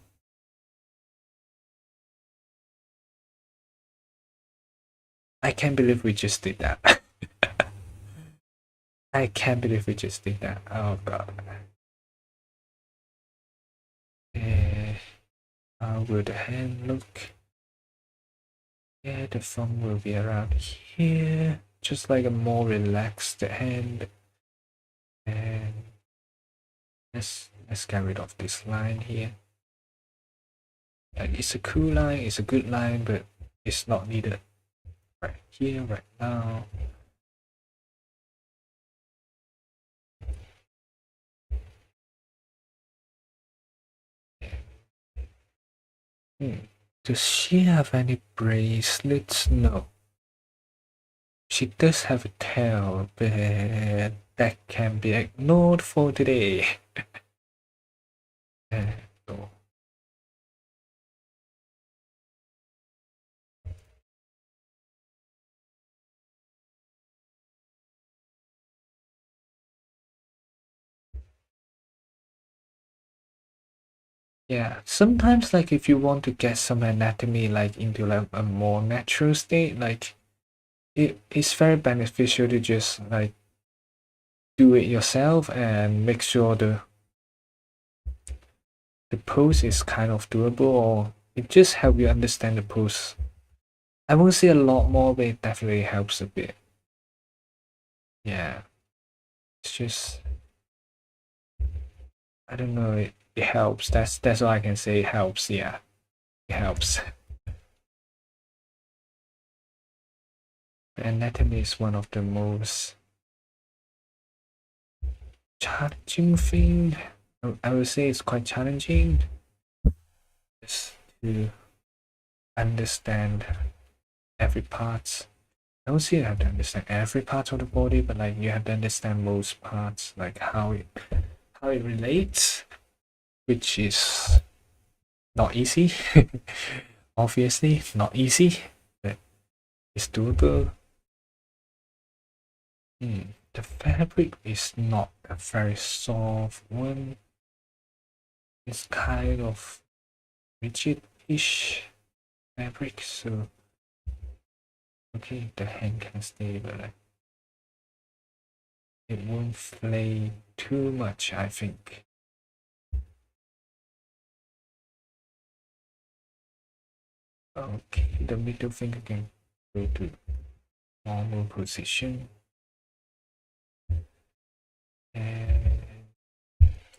I can't believe we just did that. I can't believe we just did that. Oh god. How will the hand look? Yeah, the thumb will be around here. Just like a more relaxed hand. And let's get rid of this line here. It's a cool line, it's a good line, but it's not needed right here, right now. Does she have any bracelets? No. She does have a tail, but that can be ignored for today. So. Yeah, sometimes like if you want to get some anatomy like into like a more natural state, like it's very beneficial to just like do it yourself and make sure the pose is kind of doable, or it just help you understand the pose. I won't say a lot more, but it definitely helps a bit. Yeah, it's just I don't know. It helps. That's all I can say. It helps. Yeah, it helps. The anatomy is one of the most challenging thing. I would say it's quite challenging just to understand every part. I don't see you have to understand every part of the body, but like you have to understand most parts, like how it relates, which is not easy. Obviously, not easy, but it's doable. The fabric is not a very soft one. It's kind of rigid-ish fabric, so okay, the hand can stay, but like, it won't flay too much, I think. Okay, the middle finger can go to normal position, and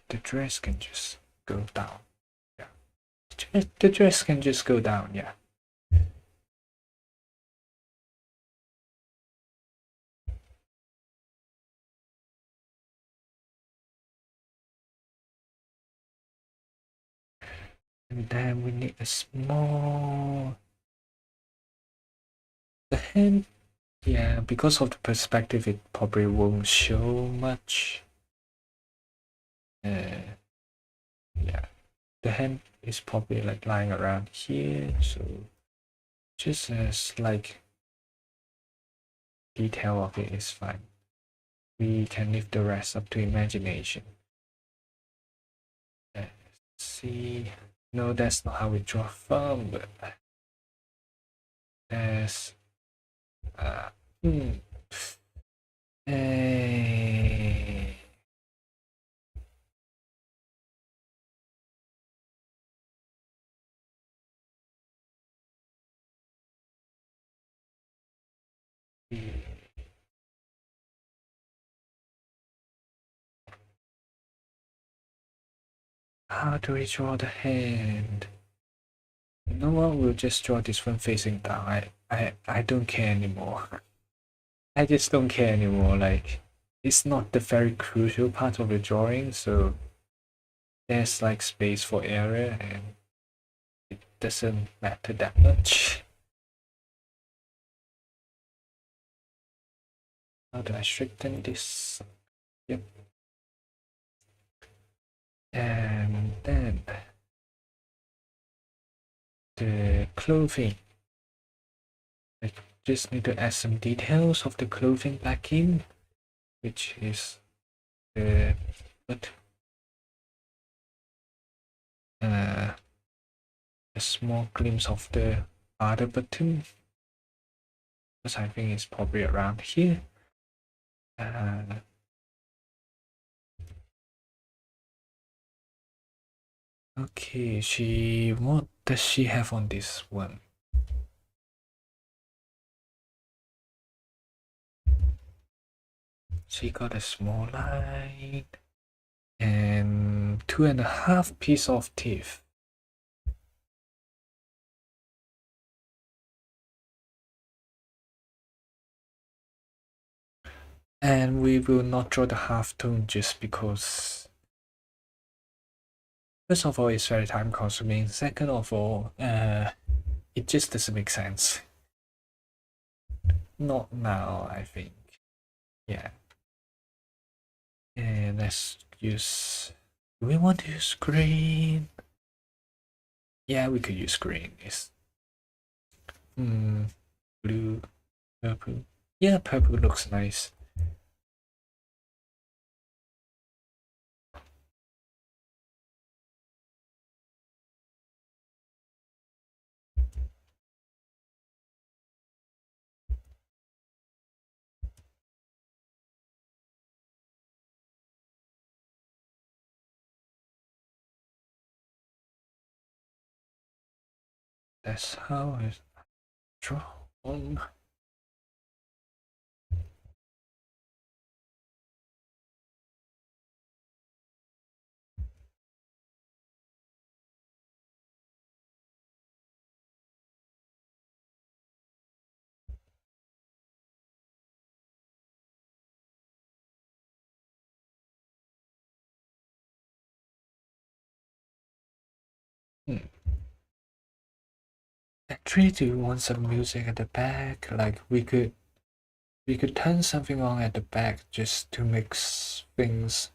the dress can just go down. Yeah, the dress can just go down. Yeah. And then we need a small. The hand, yeah, because of the perspective, it probably won't show much. Yeah, the hand is probably like lying around here, so just a slight detail of it is fine. We can leave the rest up to imagination. Let's see. No, that's not how we draw from, but there's hmm. Eh, how do we draw the hand? You know what? We'll just draw this one facing down. I don't care anymore. I just don't care anymore. Like, it's not the very crucial part of the drawing, so there's like space for error and it doesn't matter that much. How do I straighten this? Yep. And then the clothing. I just need to add some details of the clothing back in, which is the what a small glimpse of the other button, because I think it's probably around here. Okay, what does she have on this one? She got a small line and 2.5 piece of teeth. And we will not draw the half tone just because, first of all, it's very time consuming. Second of all, it just doesn't make sense. Not now, I think. Yeah. And let's use. Do we want to use green? Yeah, we could use green. It's blue, purple. Yeah, purple looks nice. That's how I draw on. Actually, do you want some music at the back? Like we could turn something on at the back just to make things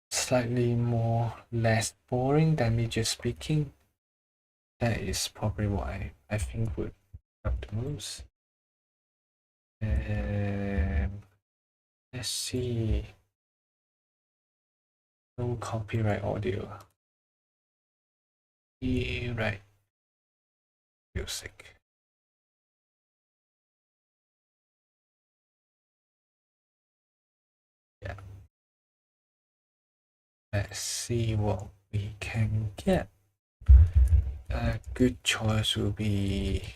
slightly more less boring than me just speaking. That is probably what I think would help the most. Let's see. No copyright audio. Copyright music. Yeah. Let's see what we can get. A good choice will be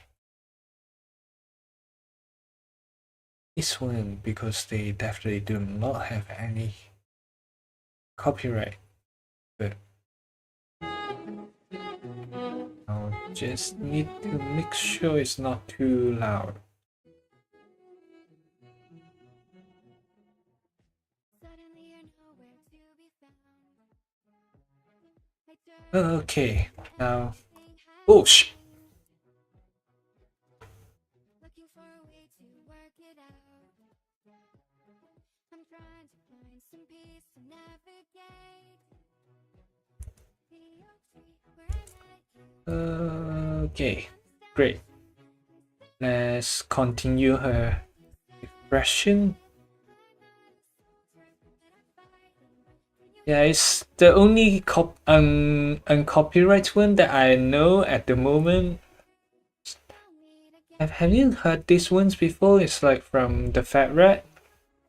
this one because they definitely do not have any copyright. But I'll just need to make sure it's not too loud. Okay, now. Oh, shit. Okay, great. Let's continue her expression. Yeah, it's the only uncopyrighted one that I know at the moment. Have you heard these ones before? It's like from the Fat Rat.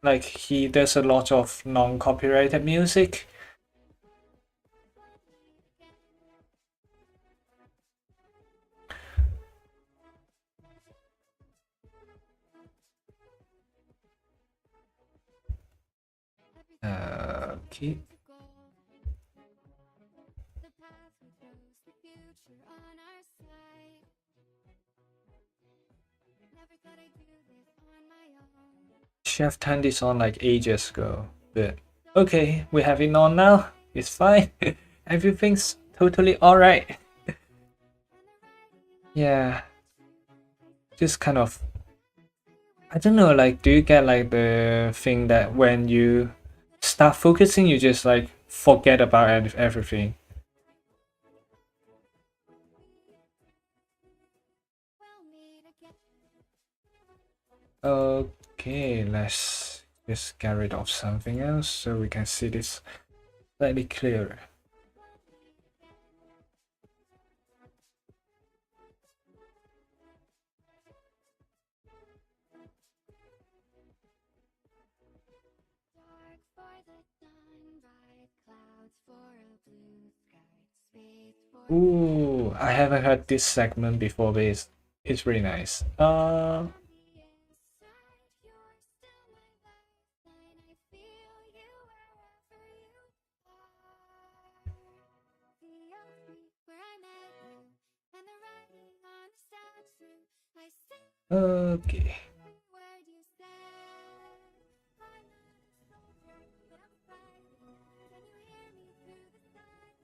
Like he does a lot of non-copyrighted music. Okay. Chef turned this on like ages ago, but okay, we have it on now. It's fine. Everything's totally alright. Yeah. Just kind of I don't know, like, do you get like the thing that when you start focusing, you just like forget about everything? Okay, let's just get rid of something else so we can see this slightly clearer. Ooh, I haven't heard this segment before, but it's really nice. Okay.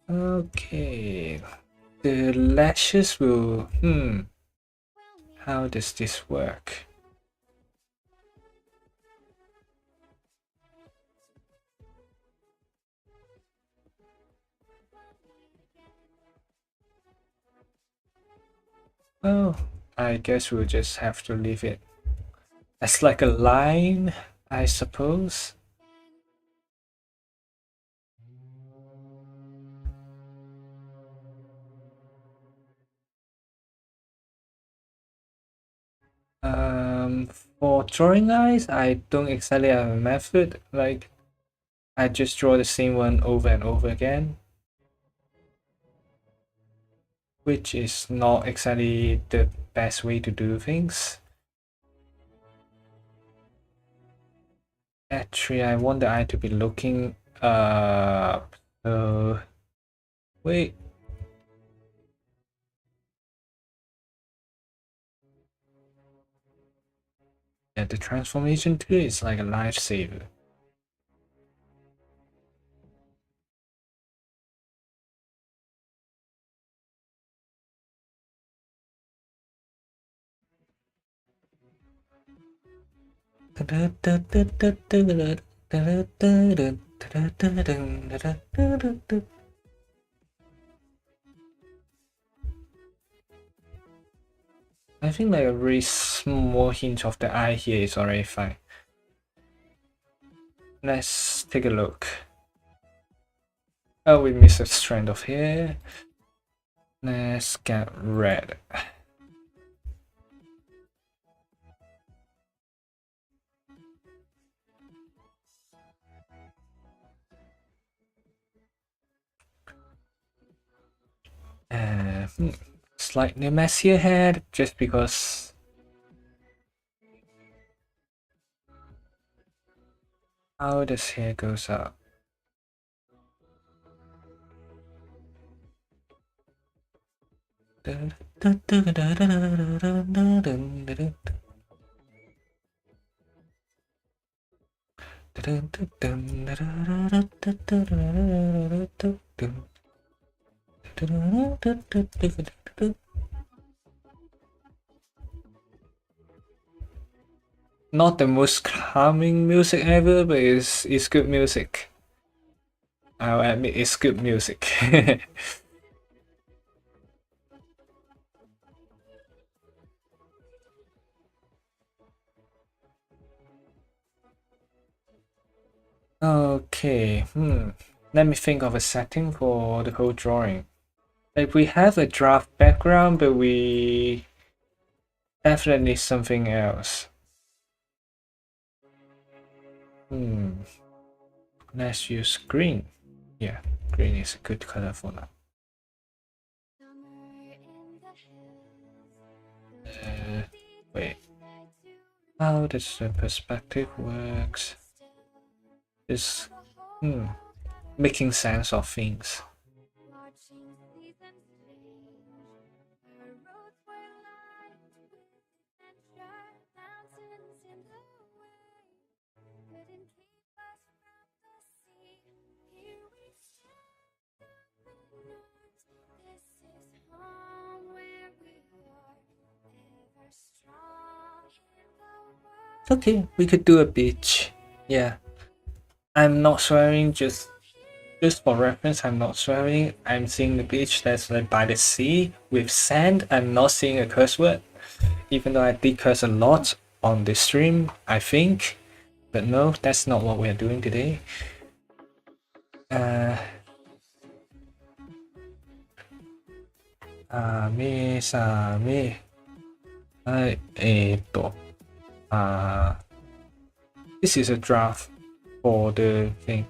Okay. The lashes will. How does this work? Oh, I guess we'll just have to leave it as like a line, I suppose. For drawing eyes, I don't exactly have a method. Like, I just draw the same one over and over again, which is not exactly the best way to do things. Actually, I want the eye to be looking up. So, wait. Yeah, the transformation tool is like a lifesaver. I think like a very small hint of the eye here is already fine. Let's take a look. Oh, we missed a strand of hair. Let's get red. Uh, Slightly messier head, just because how this hair goes up. Not the most calming music ever, but it's good music. I'll admit it's good music. Okay, let me think of a setting for the whole drawing. Like we have a draft background, but we definitely need something else. Let's use green. Yeah, green is a good color for now. Wait. How does the perspective works? Is making sense of things. Okay, we could do a beach. Yeah. I'm not swearing, just for reference, I'm not swearing. I'm seeing the beach that's like by the sea with sand. I'm not seeing a curse word. Even though I did curse a lot on the stream, I think. But no, that's not what we're doing today. Same. はい、this is a draft for the thing.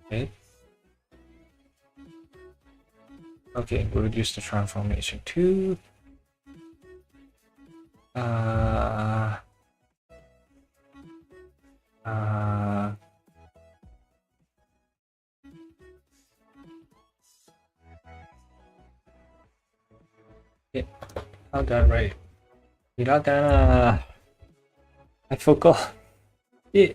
Okay. Okay, we'll use the transformation too. Yeah, how do I write? Hiragana. I forgot. Yeah.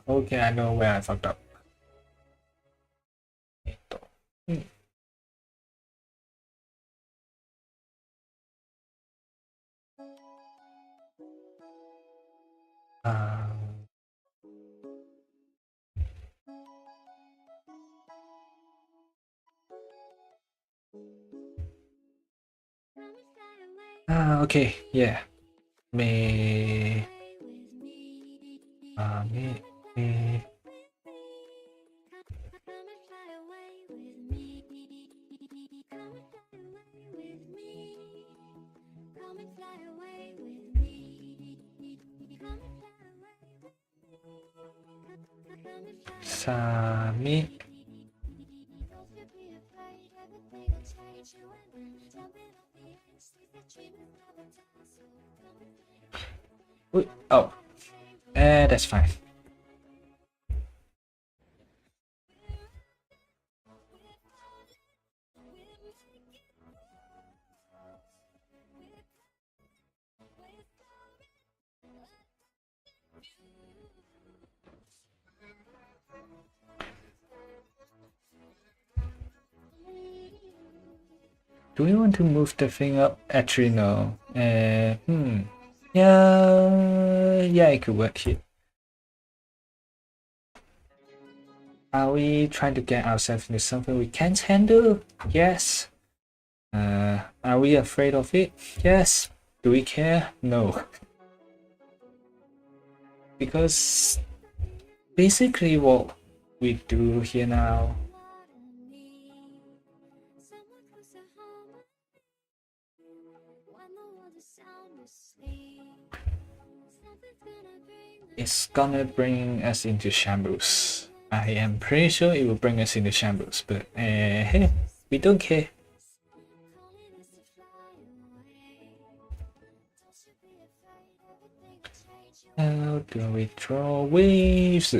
Okay, I know where I fucked up. うん okay, yeah. May, may, Sami. Oh, that's fine. Do we want to move the thing up? Actually, no. Yeah, it could work here. Are we trying to get ourselves into something we can't handle? Yes. Are we afraid of it? Yes. Do we care? No. Because basically what we do here now is gonna bring us into shambles. I am pretty sure it will bring us into shambles, but hey, we don't care. How do we draw waves?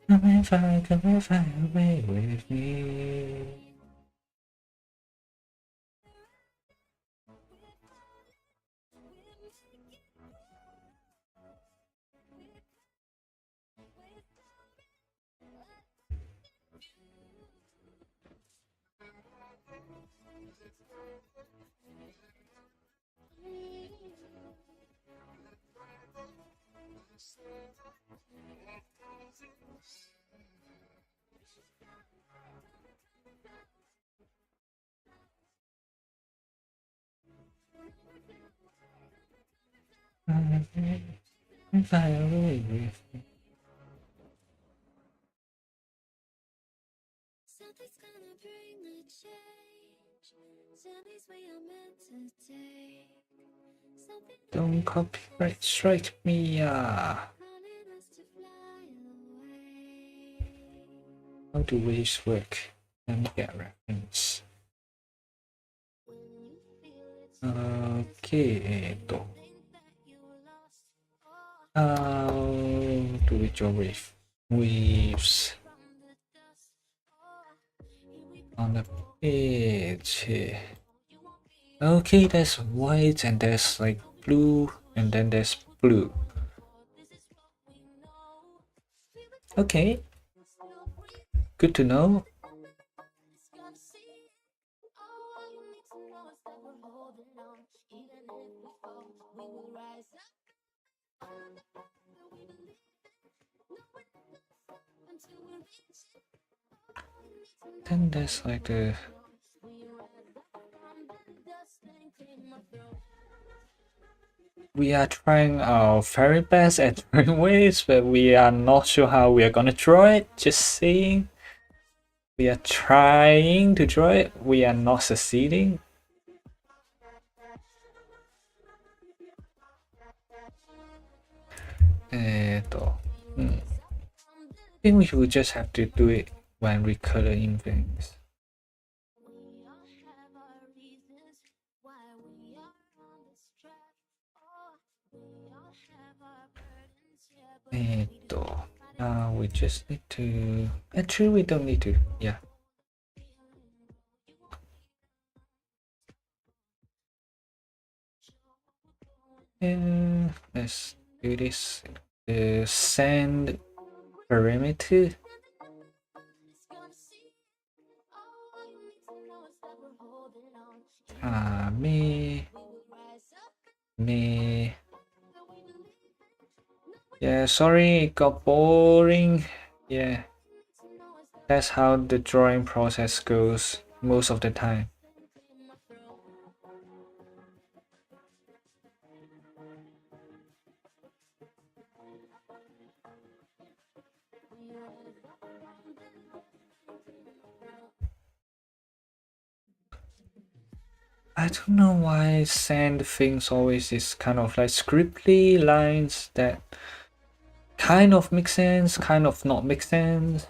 Come and fly away with me. Fly away with me. Don't copyright strike me. How do waves work? Let me get a reference. Okay, how do we draw waves on the page here? Okay, there's white and there's like blue and then there's blue. Okay. Good to know. Then there's like the we are trying our very best at drawing waves, but we are not sure how we are gonna draw it. Just saying, we are trying to draw it. We are not succeeding. I think we will just have to do it when we color in things. now we just need to. Actually, we don't need to. Yeah. Let's do this. The sand perimeter. Me. Yeah, sorry, it got boring. Yeah. That's how the drawing process goes most of the time. I don't know why sand things always is kind of like scribbly lines that kind of make sense, kind of not make sense.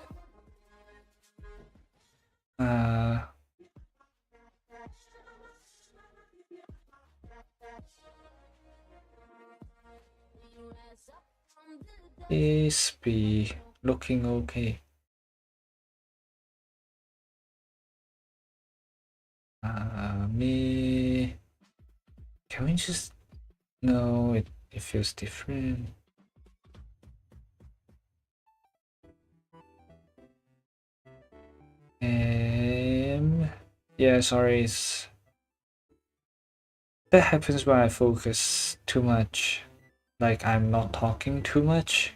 This be looking okay. Me. Can we just? No, it feels different. Yeah, sorry. That happens when I focus too much. Like I'm not talking too much,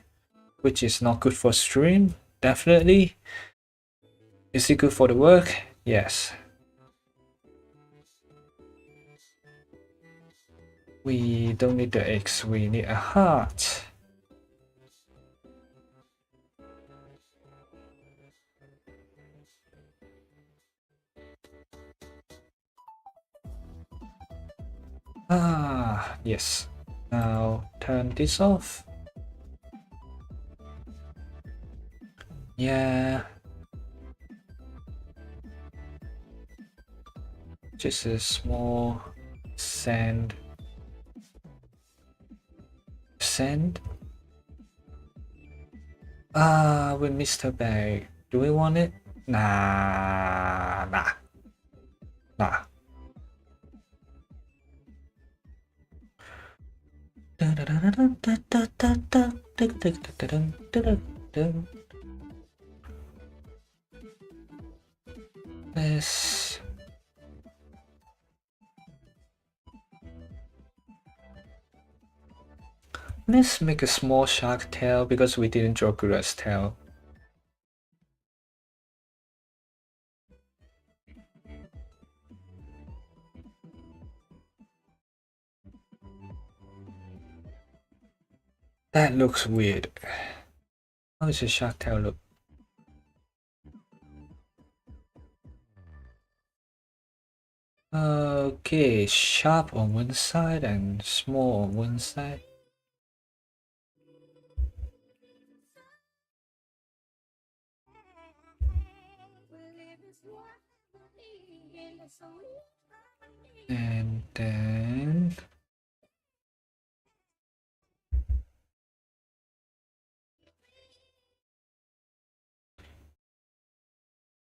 which is not good for stream. Definitely. Is it good for the work? Yes. We don't need the X, we need a heart. Yes. Now turn this off. Yeah. Just a small sand. We missed her bag. Do we want it? Nah. Let's make a small shark tail because we didn't draw Gura's tail. That looks weird. How does a shark tail look? Okay, sharp on one side and small on one side. And then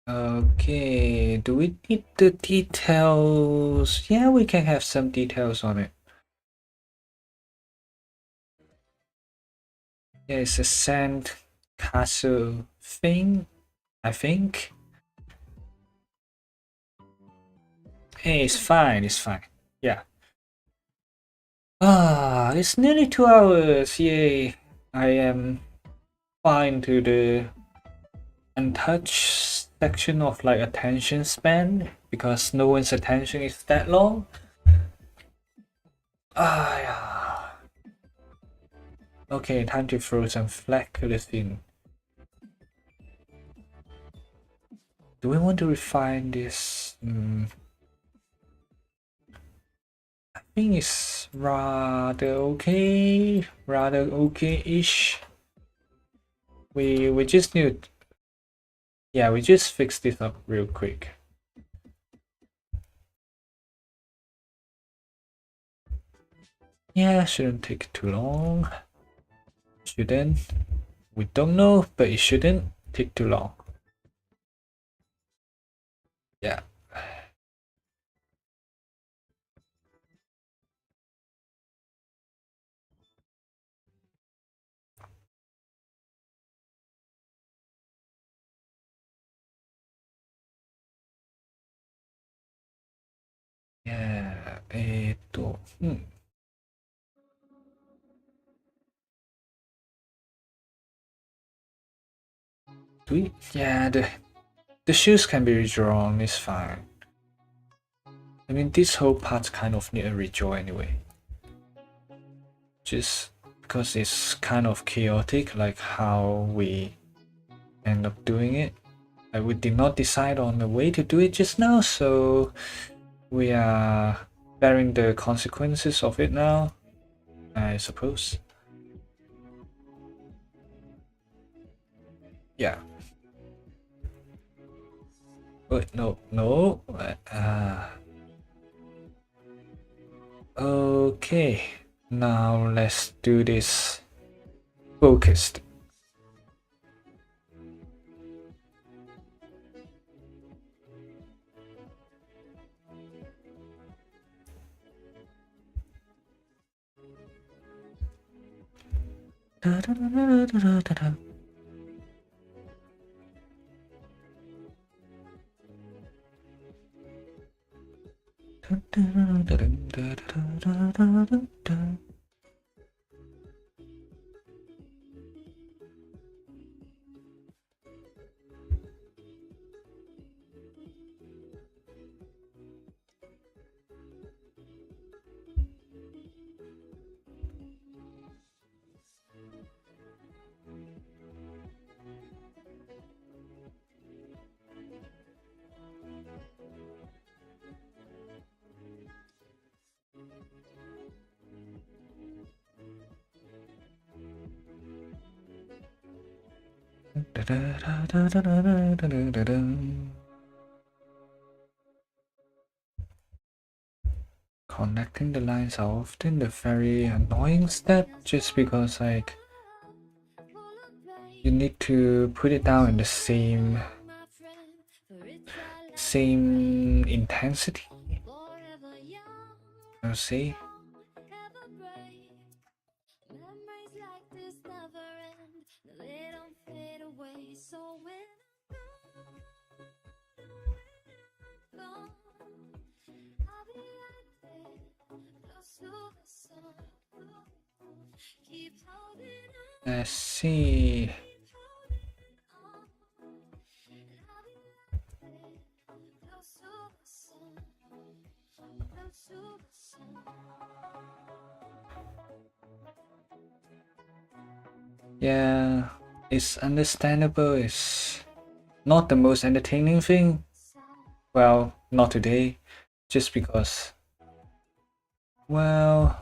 okay, do we need the details? Yeah, we can have some details on it. Yeah, it's a sand castle thing. I think. Hey, it's fine, it's fine. Yeah. Ah, it's nearly 2 hours. Yay. I am fine to the untouched section of like attention span because no one's attention is that long. Ah, yeah. Okay, time to throw some flacculous in. Do we want to refine this? I think it's rather okay-ish. We just need, yeah, we just fix this up real quick. Yeah, shouldn't take too long. Shouldn't. We don't know, but it shouldn't take too long. Yeah. Yeah, yeah, the shoes can be redrawn, it's fine. I mean, this whole part kind of need a redraw anyway. Just because it's kind of chaotic, like how we end up doing it. We did not decide on the way to do it just now, so we are bearing the consequences of it now, I suppose. Yeah. Wait, no. Okay. Now let's do this focused. Connecting the lines are often the very annoying step just because like you need to put it down in the same intensity. I'll see. Let's see. Yeah, it's understandable. It's not the most entertaining thing. Well, not today, just because, well,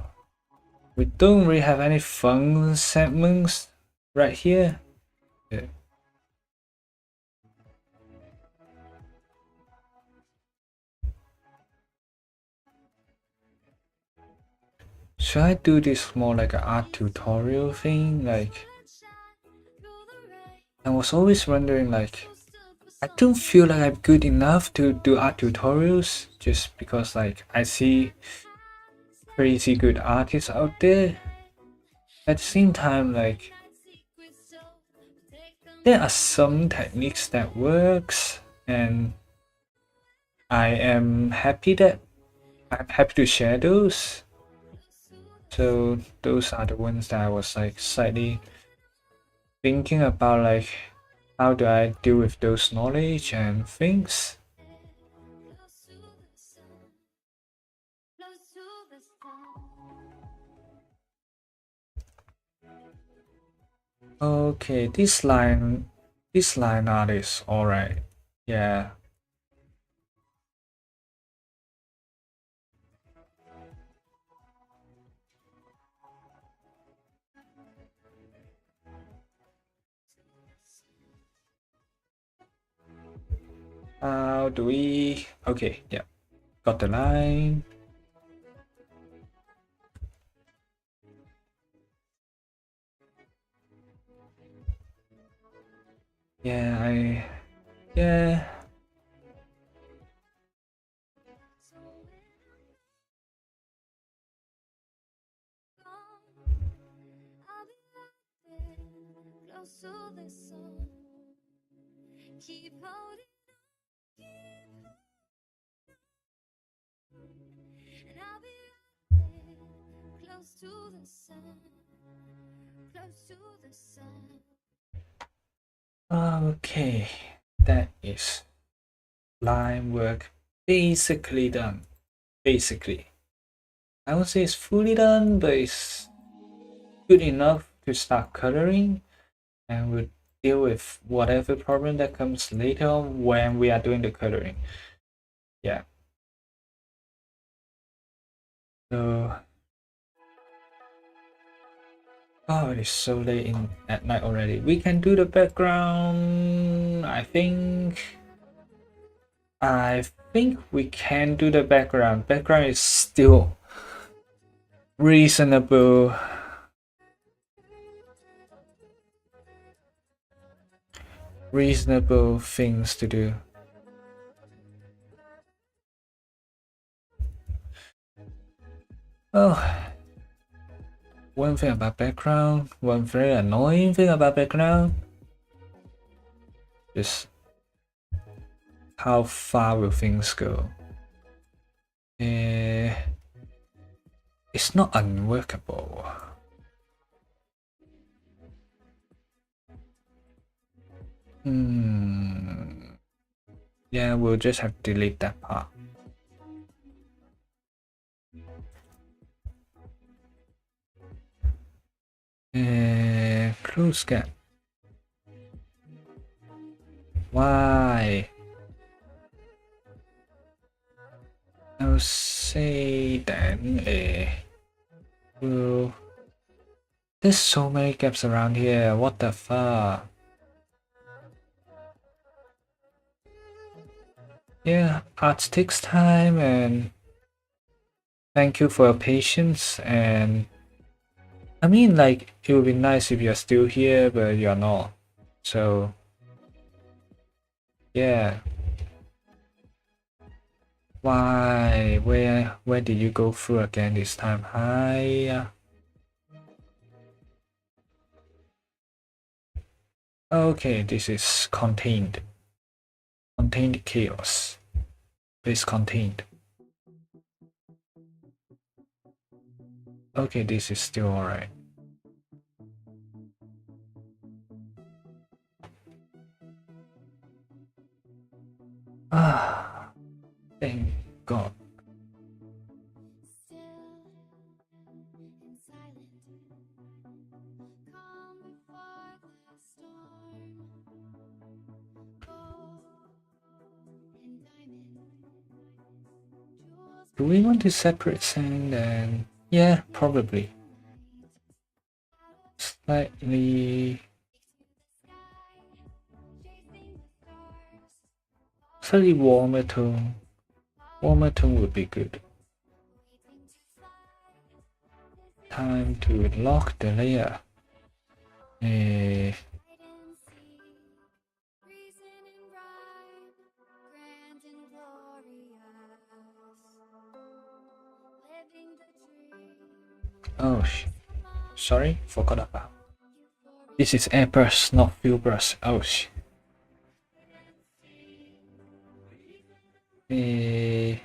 we don't really have any fun segments right here. Yeah. Should I do this more like an art tutorial thing? Like, I was always wondering, like, I don't feel like I'm good enough to do art tutorials just because, like, I see crazy good artists out there. At the same time, like, there are some techniques that works, and I'm happy to share those. So those are the ones that I was like slightly thinking about, like how do I deal with those knowledge and things. Okay, this line art is alright. Yeah. How do we? Okay, yeah, got the line. Yeah, yeah. Okay, that is line work basically done. Basically, I would say it's fully done, but it's good enough to start coloring, and we'll deal with whatever problem that comes later on when we are doing the coloring. Yeah. So, oh, it is so late at night already. We can do the background. I think we can do the background. Background is still reasonable. Reasonable things to do. Oh, one thing about background, one very annoying thing about background is how far will things go. It's not unworkable. Yeah, we'll just have to delete that part. Close gap. Why? I'll say then, well, there's so many gaps around here. What the fuck? Yeah, art takes time, and thank you for your patience. And I mean, like, it would be nice if you're still here, but you're not. So, yeah. Why? Where did you go through again this time? Hi. Okay, this is contained. Contained chaos. It's contained. Okay, this is still alright. Ah, thank God. Do we want to separate sand and yeah, probably. Slightly warmer tone. Warmer tone would be good. Time to lock the layer. Oh, sorry, forgot about. This is airbrush, not fill brush. Oh shit. Eh,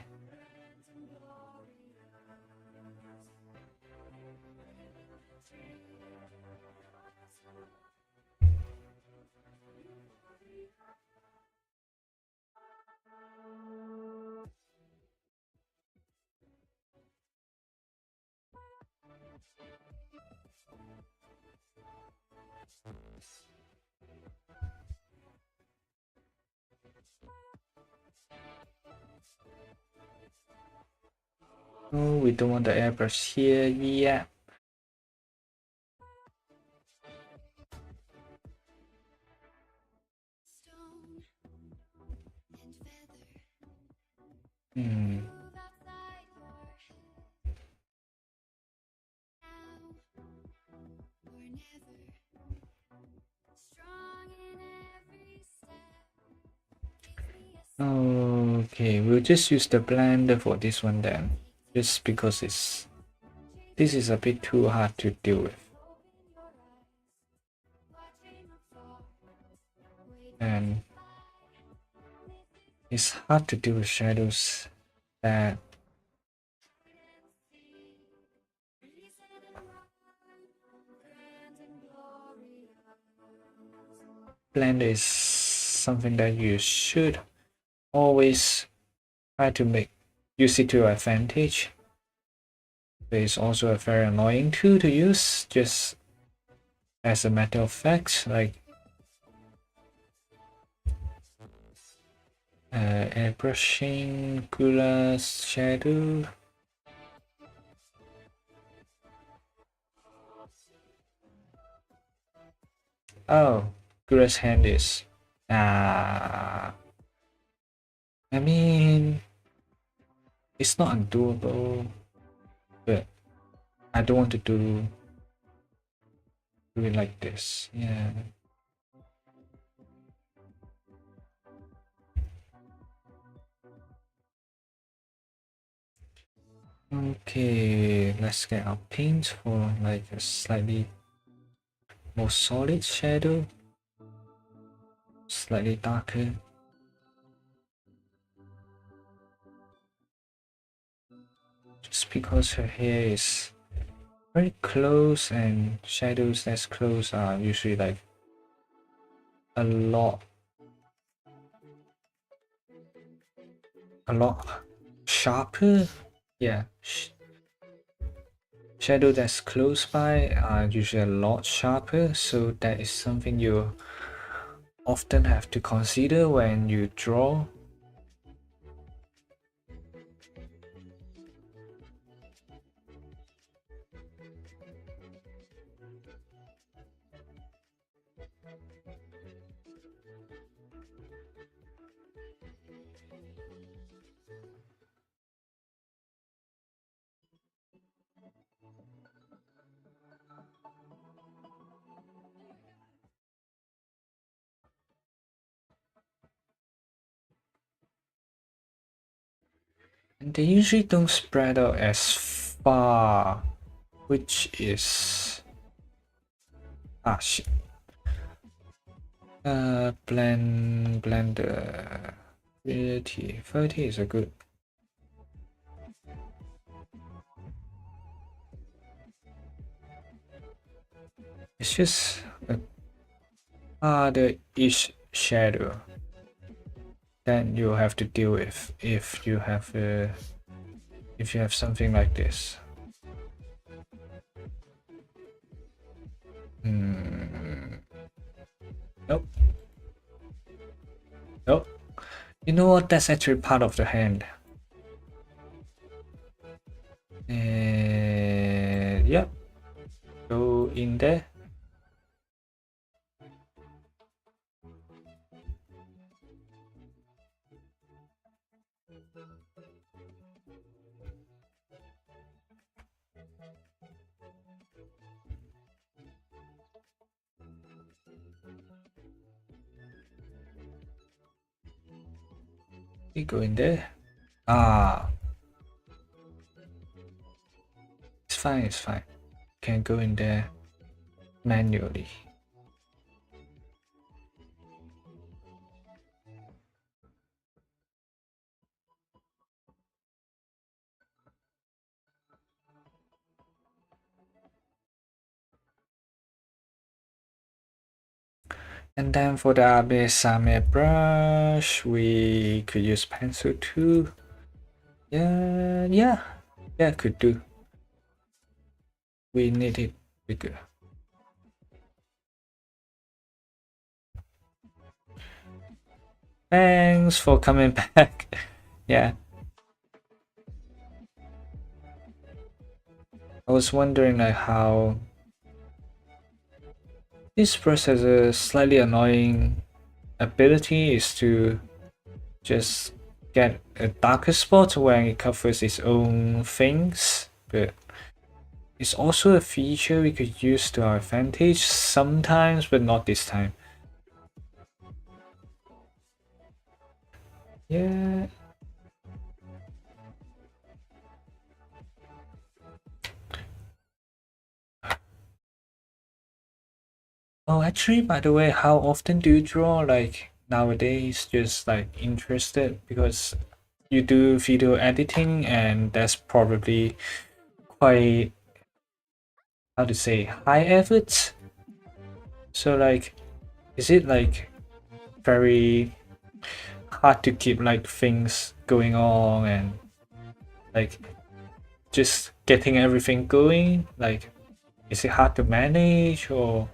oh, we don't want the airbrush here yet. Hmm. Okay, we'll just use the blender for this one then. Just because this is a bit too hard to deal with. And it's hard to deal with shadows that blender is something that you should always try to use it to your advantage. But it's also a very annoying tool to use, just as a matter of fact, like airbrushing, Gura shadow. Oh, Gura's hand is. I mean, it's not undoable, but I don't want to do it like this. Yeah. Okay, let's get our paint for like a slightly more solid shadow, slightly darker. Just because her hair is very close and shadows that's close are usually like a lot sharper. Yeah, shadow that's close by are usually a lot sharper, so that is something you often have to consider when you draw. And they usually don't spread out as far, which is shit. Blender 30 is a good. It's just a harder-ish shadow that you have to deal with if you have something like this. Nope. Nope. You know what? That's actually part of the hand. Yep. Go in there. You go in there. It's fine, it's fine. Can go in there manually. And then for the Abe brush, we could use pencil too. Yeah, could do. We need it bigger. Thanks for coming back. Yeah, I was wondering like how this brush has a slightly annoying ability is to just get a darker spot when it covers its own things, but it's also a feature we could use to our advantage sometimes, but not this time. Yeah. Oh, actually, by the way, how often do you draw? Like nowadays, just like interested because you do video editing, and that's probably quite, how to say, high effort. So like, is it like very hard to keep like things going on and like just getting everything going? Like, is it hard to manage or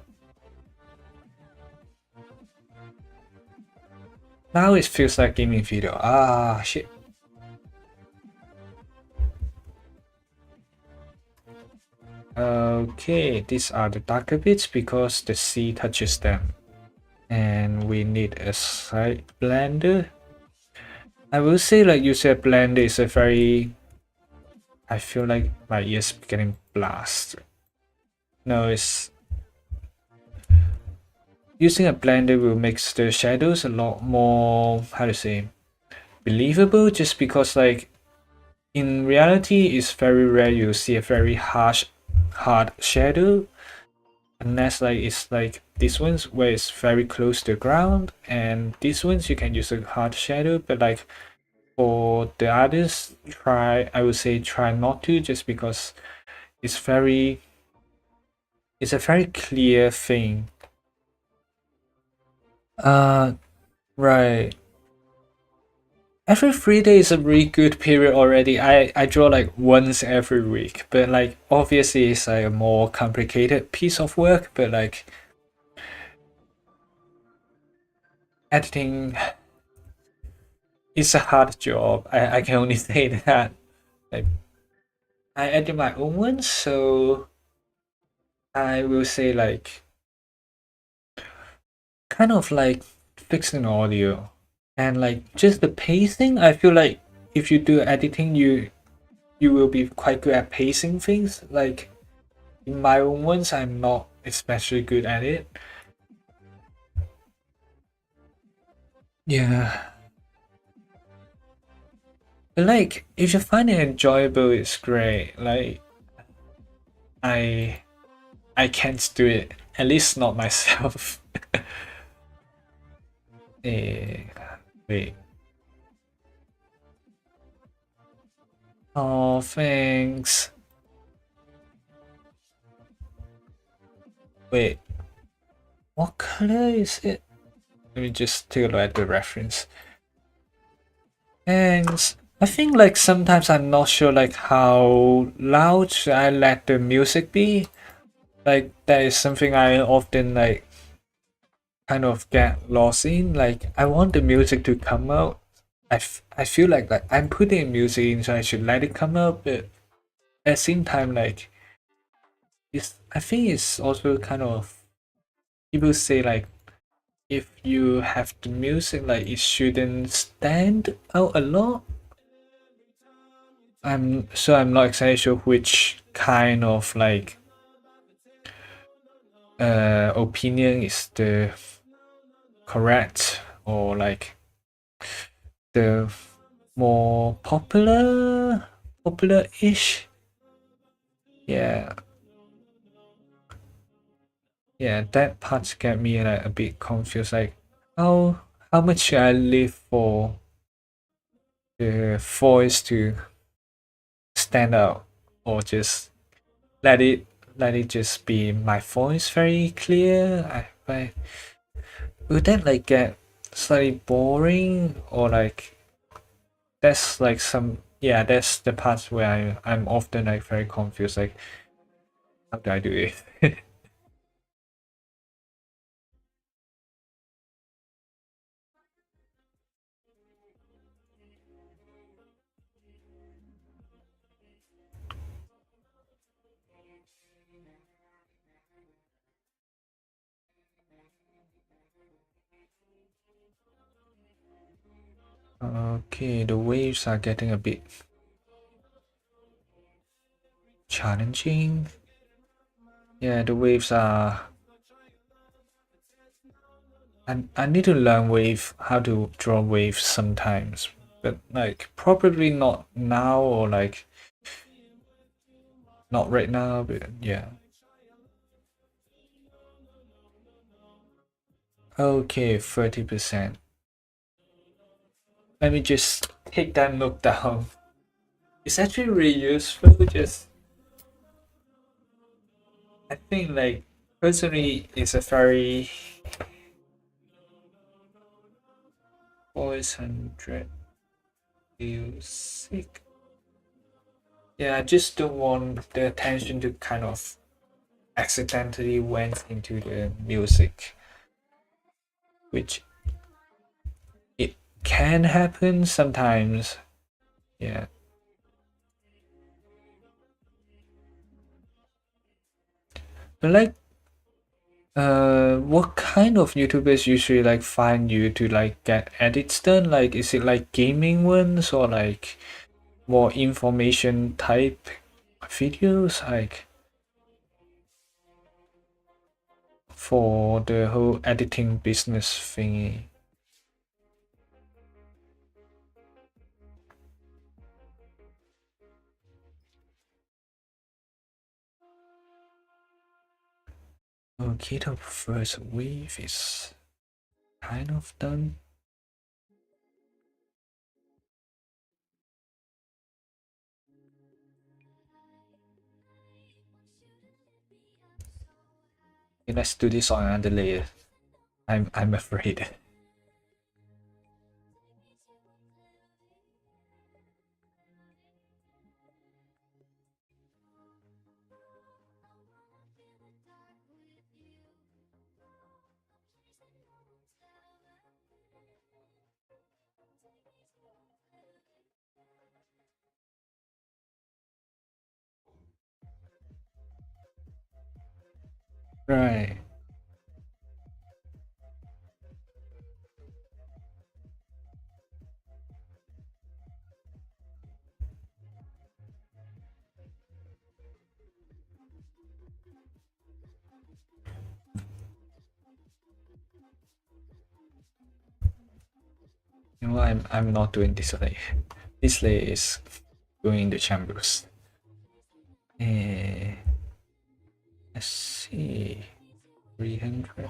now it feels like gaming video? Ah, shit. Okay, these are the darker bits because the sea touches them. And we need a side blender. I will say like use a blender is a very, I feel like my ears getting blasted. No, it's using a blender will make the shadows a lot more, how to say, believable, just because like in reality it's very rare you see a very harsh hard shadow unless like it's like these ones where it's very close to the ground, and these ones you can use a hard shadow, but like for the others try, I would say try not to, just because it's very, it's a very clear thing. uh right, every 3 days is a really good period already. I draw like once every week, but like obviously it's like a more complicated piece of work, but like editing is a hard job. I can only say that. Like I edit my own ones, so I will say like kind of like fixing audio and like just the pacing. I feel like if you do editing, you will be quite good at pacing things. Like in my own ones, I'm not especially good at it. Yeah. But like if you find it enjoyable, it's great. Like I I can't do it. At least not myself. eh, wait. Oh, thanks. Wait, what color is it? Let me just take a look at the reference. And I think like sometimes I'm not sure like how loud should I let the music be. Like that is something I often like kind of get lost in. Like I want the music to come out. I feel like I'm putting music in, so I should let it come out, but at the same time like it's, I think it's also kind of, people say like if you have the music like it shouldn't stand out a lot. I'm not exactly sure which kind of like opinion is the correct, or like the more popular-ish. Yeah, yeah, that part get me like a bit confused. Like how much should I leave for the voice to stand out, or just let it let it just be my voice very clear. would that like get slightly boring or like that's like some yeah, that's the part where I'm often like very confused, like how do I do it? Okay, the waves are getting a bit challenging. Yeah, the waves are I need to learn wave how to draw waves sometimes. But like probably not now or like not right now, but yeah. Okay, 30%. Let me just take that note down. It's actually really useful. Just I think like personally it's a very voice 100 music. Yeah, I just don't want the attention to kind of accidentally went into the music, which it can happen sometimes. Yeah. But like what kind of YouTubers usually like find you to like get edits done? Like is it like gaming ones or like more information type videos like for the whole editing business thingy? Okay, the first wave is kind of done. Okay, let's do this on another layer. I'm afraid. Right. You know, I'm not doing this layer. This layer is going in the chambers. Eh, let's see. 300.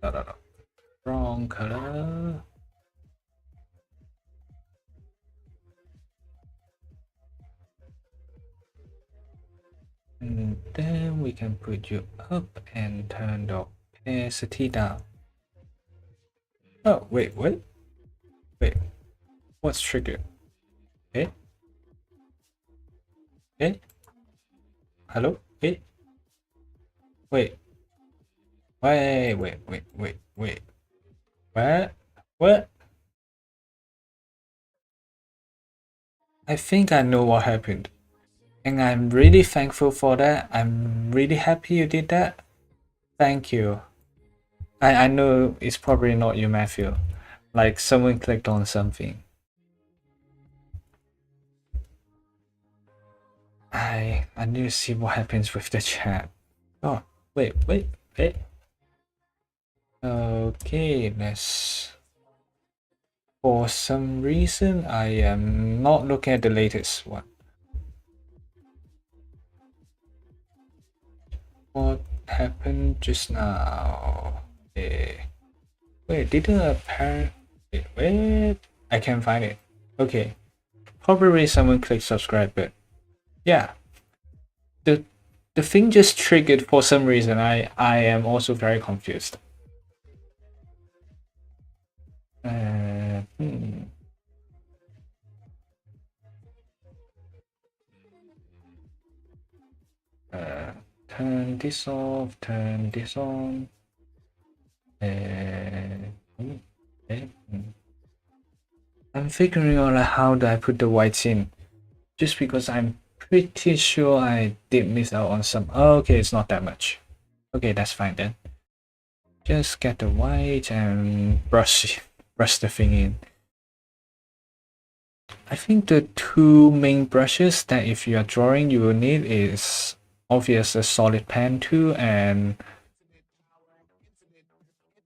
No, no, no. Wrong color. And then we can put you up and turn the opacity down. Oh, wait, what? Wait, what's triggered? Eh? Eh? Hello? Eh? Wait, wait. What? What? I think I know what happened. And I'm really thankful for that. I'm really happy you did that. Thank you. I know it's probably not you, Matthew. Like someone clicked on something. I need to see what happens with the chat. Oh, wait. Okay, let's. For some reason, I am not looking at the latest one. What happened just now? Wait, didn't apparent. Wait, I can't find it. Okay, probably someone clicked subscribe, but yeah, the The thing just triggered for some reason. I am also very confused. Uh, hmm. uh, Turn this off, turn this on. Okay. I'm figuring out like, how do I put the whites in, just because I'm pretty sure I did miss out on some. Oh, okay, it's not that much. Okay, that's fine then. Just get the white and brush the thing in. I think the two main brushes that if you are drawing you will need is obvious a solid pen tool and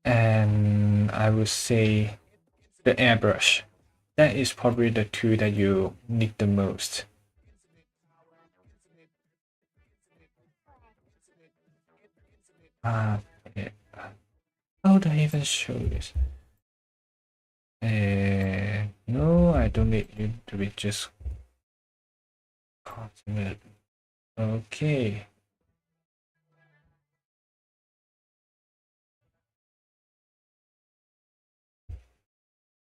I would say the airbrush. That is probably the two that you need the most. Yeah. How do I even show this? No, I don't need you to be just continue. Okay.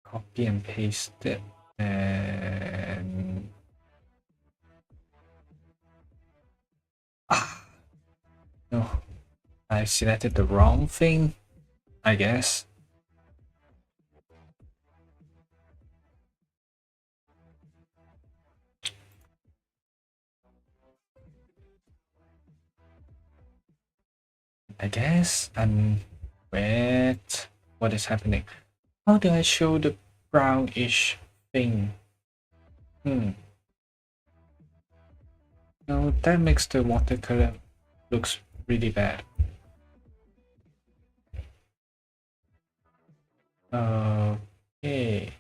Copy and paste it. And no, I selected the wrong thing, I guess. Wait, what is happening? How do I show the brownish thing? No, that makes the watercolor looks really bad. Okay.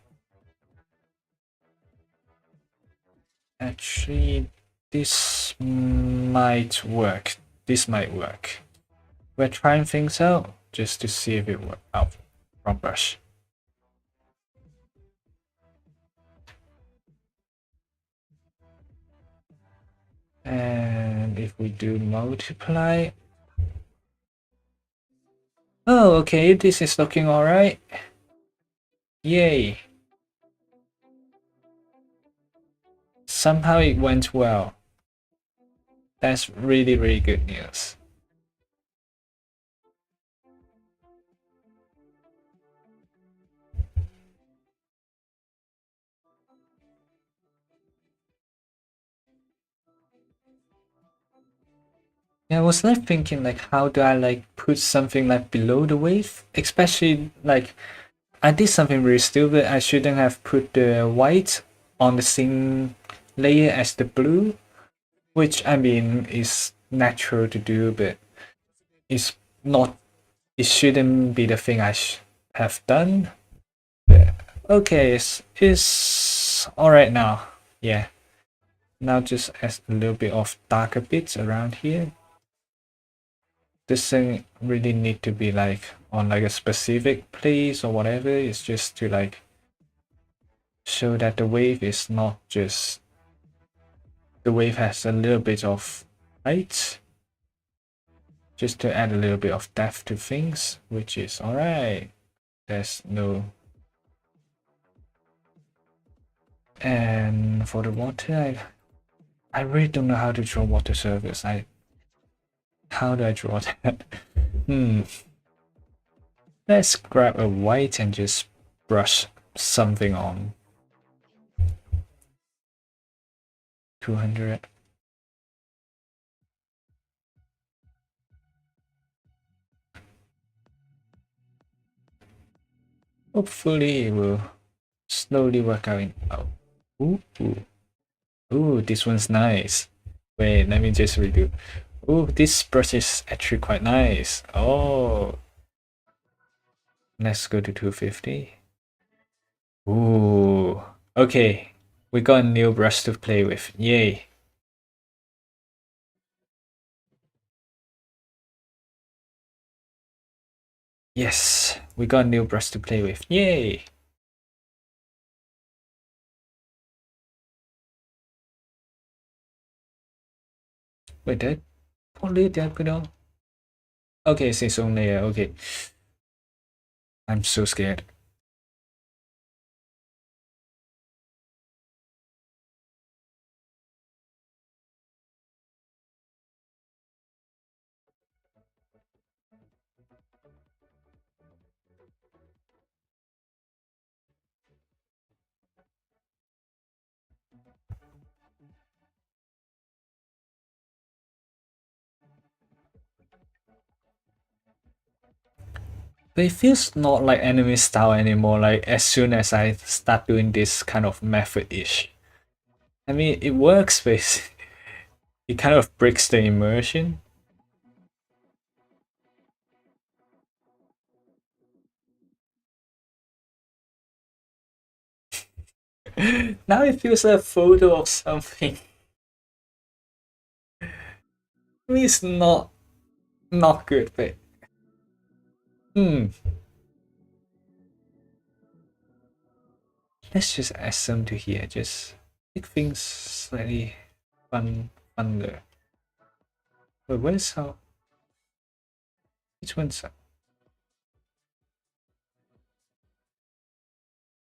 Actually, this might work. This might work. We're trying things out just to see if it works out from brush. And if we do multiply. Oh, okay, this is looking alright. Yay. Somehow it went well. That's really, really good news. Yeah, I was left thinking like how do I like put something like below the wave? Especially like I did something really stupid. I shouldn't have put the white on the same layer as the blue, which I mean is natural to do, but it's not. It shouldn't be the thing I have done. But okay, it's all right now. Yeah, now just add a little bit of darker bits around here. Doesn't really need to be like on like a specific place or whatever. It's just to like show that the wave is not just the wave has a little bit of height, just to add a little bit of depth to things, which is alright. There's no. And for the water, I really don't know how to draw water surface. How do I draw that? Let's grab a white and just brush something on. 200. Hopefully it will slowly work out in. Oh, ooh, this one's nice. Wait, let me just redo. Ooh, this brush is actually quite nice. Oh, let's go to 250. Ooh, okay. We got a new brush to play with. Yay. Yes, we got a new brush to play with. Yay. We did. What layer did I put on? Okay, it's its own layer. Okay. I'm so scared. But it feels not like anime style anymore, like as soon as I start doing this kind of method-ish. I mean, it works, but it kind of breaks the immersion. Now it feels like a photo of something. I mean, it's not good, but hmm. Let's just add some to here. Just make things slightly funner. Wait, where's how? Which one's up?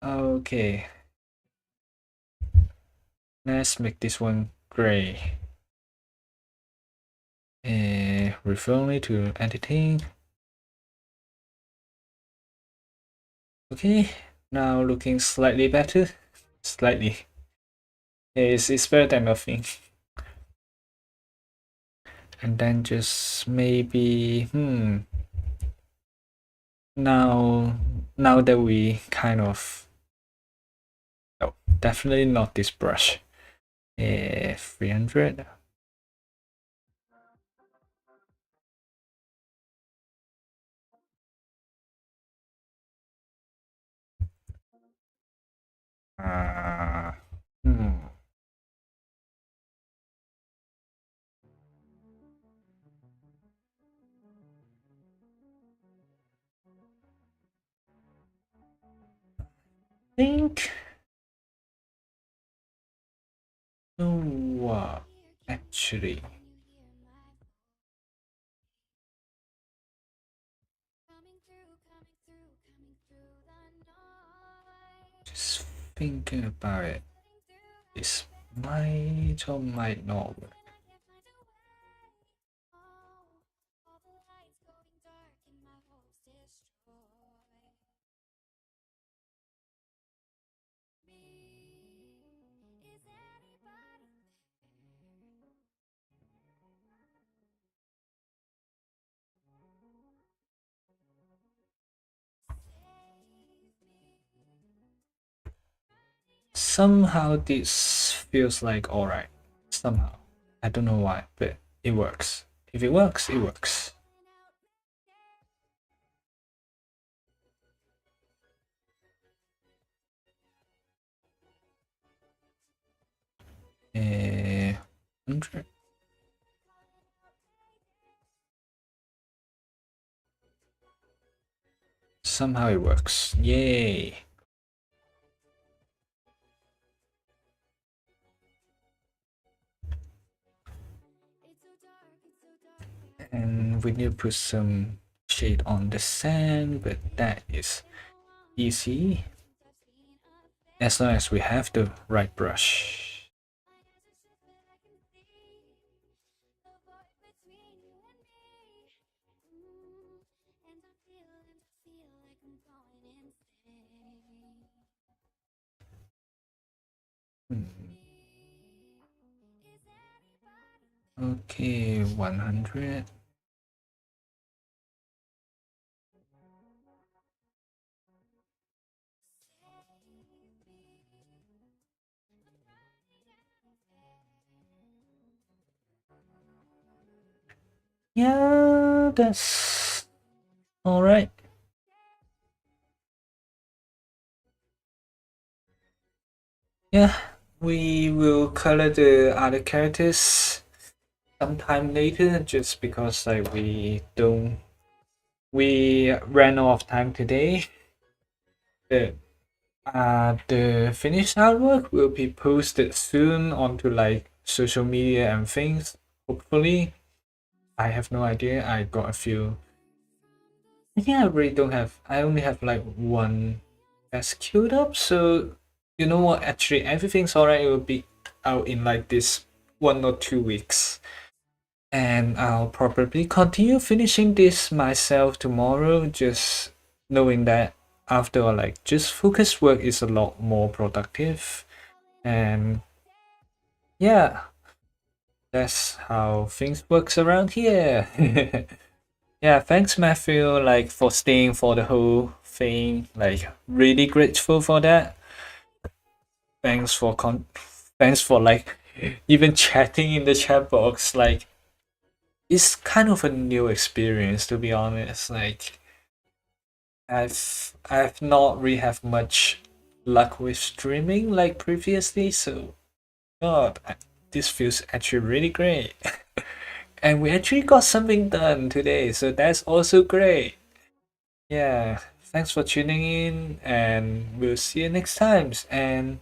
Okay. Let's make this one gray. Refer only to editing. Okay, now looking slightly better. Slightly. It's better than nothing. And then just maybe now that we kind of no, definitely not this brush. 300. Uh, hmm. Think no actually just thinking about it, this might or might not work. Somehow this feels like alright. Somehow. I don't know why, but it works. If it works, it works. Uh, 100. Somehow it works. Yay! And we need to put some shade on the sand, but that is easy as long as we have the right brush. Okay, 100. Yeah, that's all right. Yeah, we will color the other characters sometime later just because like we ran out of time today. The finished artwork will be posted soon onto like social media and things, hopefully. I have no idea. I got a few. I think I really don't have. I only have like one that's queued up. So you know what? Actually, everything's alright. It will be out in like this 1 or 2 weeks, and I'll probably continue finishing this myself tomorrow. Just knowing that after like just focused work is a lot more productive, and yeah, that's how things works around here. Yeah, thanks Matthew, like for staying for the whole thing. Like really grateful for that. Thanks for thanks for like even chatting in the chat box. Like it's kind of a new experience to be honest. Like I've not really have much luck with streaming like previously, so God, this feels actually really great. And we actually got something done today, so that's also great. Yeah, thanks for tuning in, and we'll see you next time. And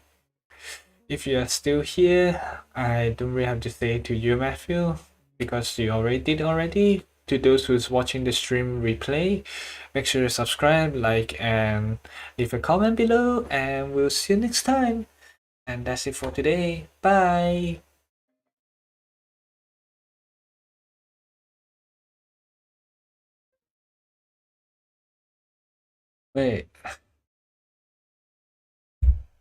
if you are still here, I don't really have to say to you, Matthew, because you already did already. To those who's watching the stream replay, make sure to subscribe, like, and leave a comment below, and we'll see you next time. And that's it for today. Bye. Wait,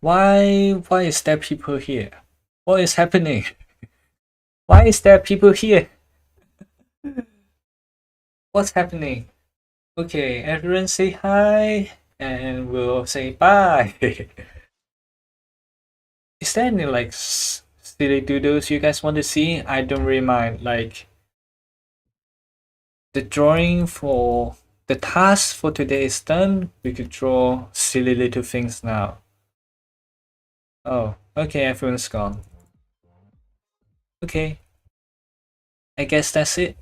why is there people here? What is happening? Why is there people here? What's happening? Okay, everyone say hi and we'll say bye. Is there any like silly doodles you guys want to see? I don't really mind. Like the drawing for the task for today is done. We could draw silly little things now. Oh, okay, everyone's gone. Okay, I guess that's it.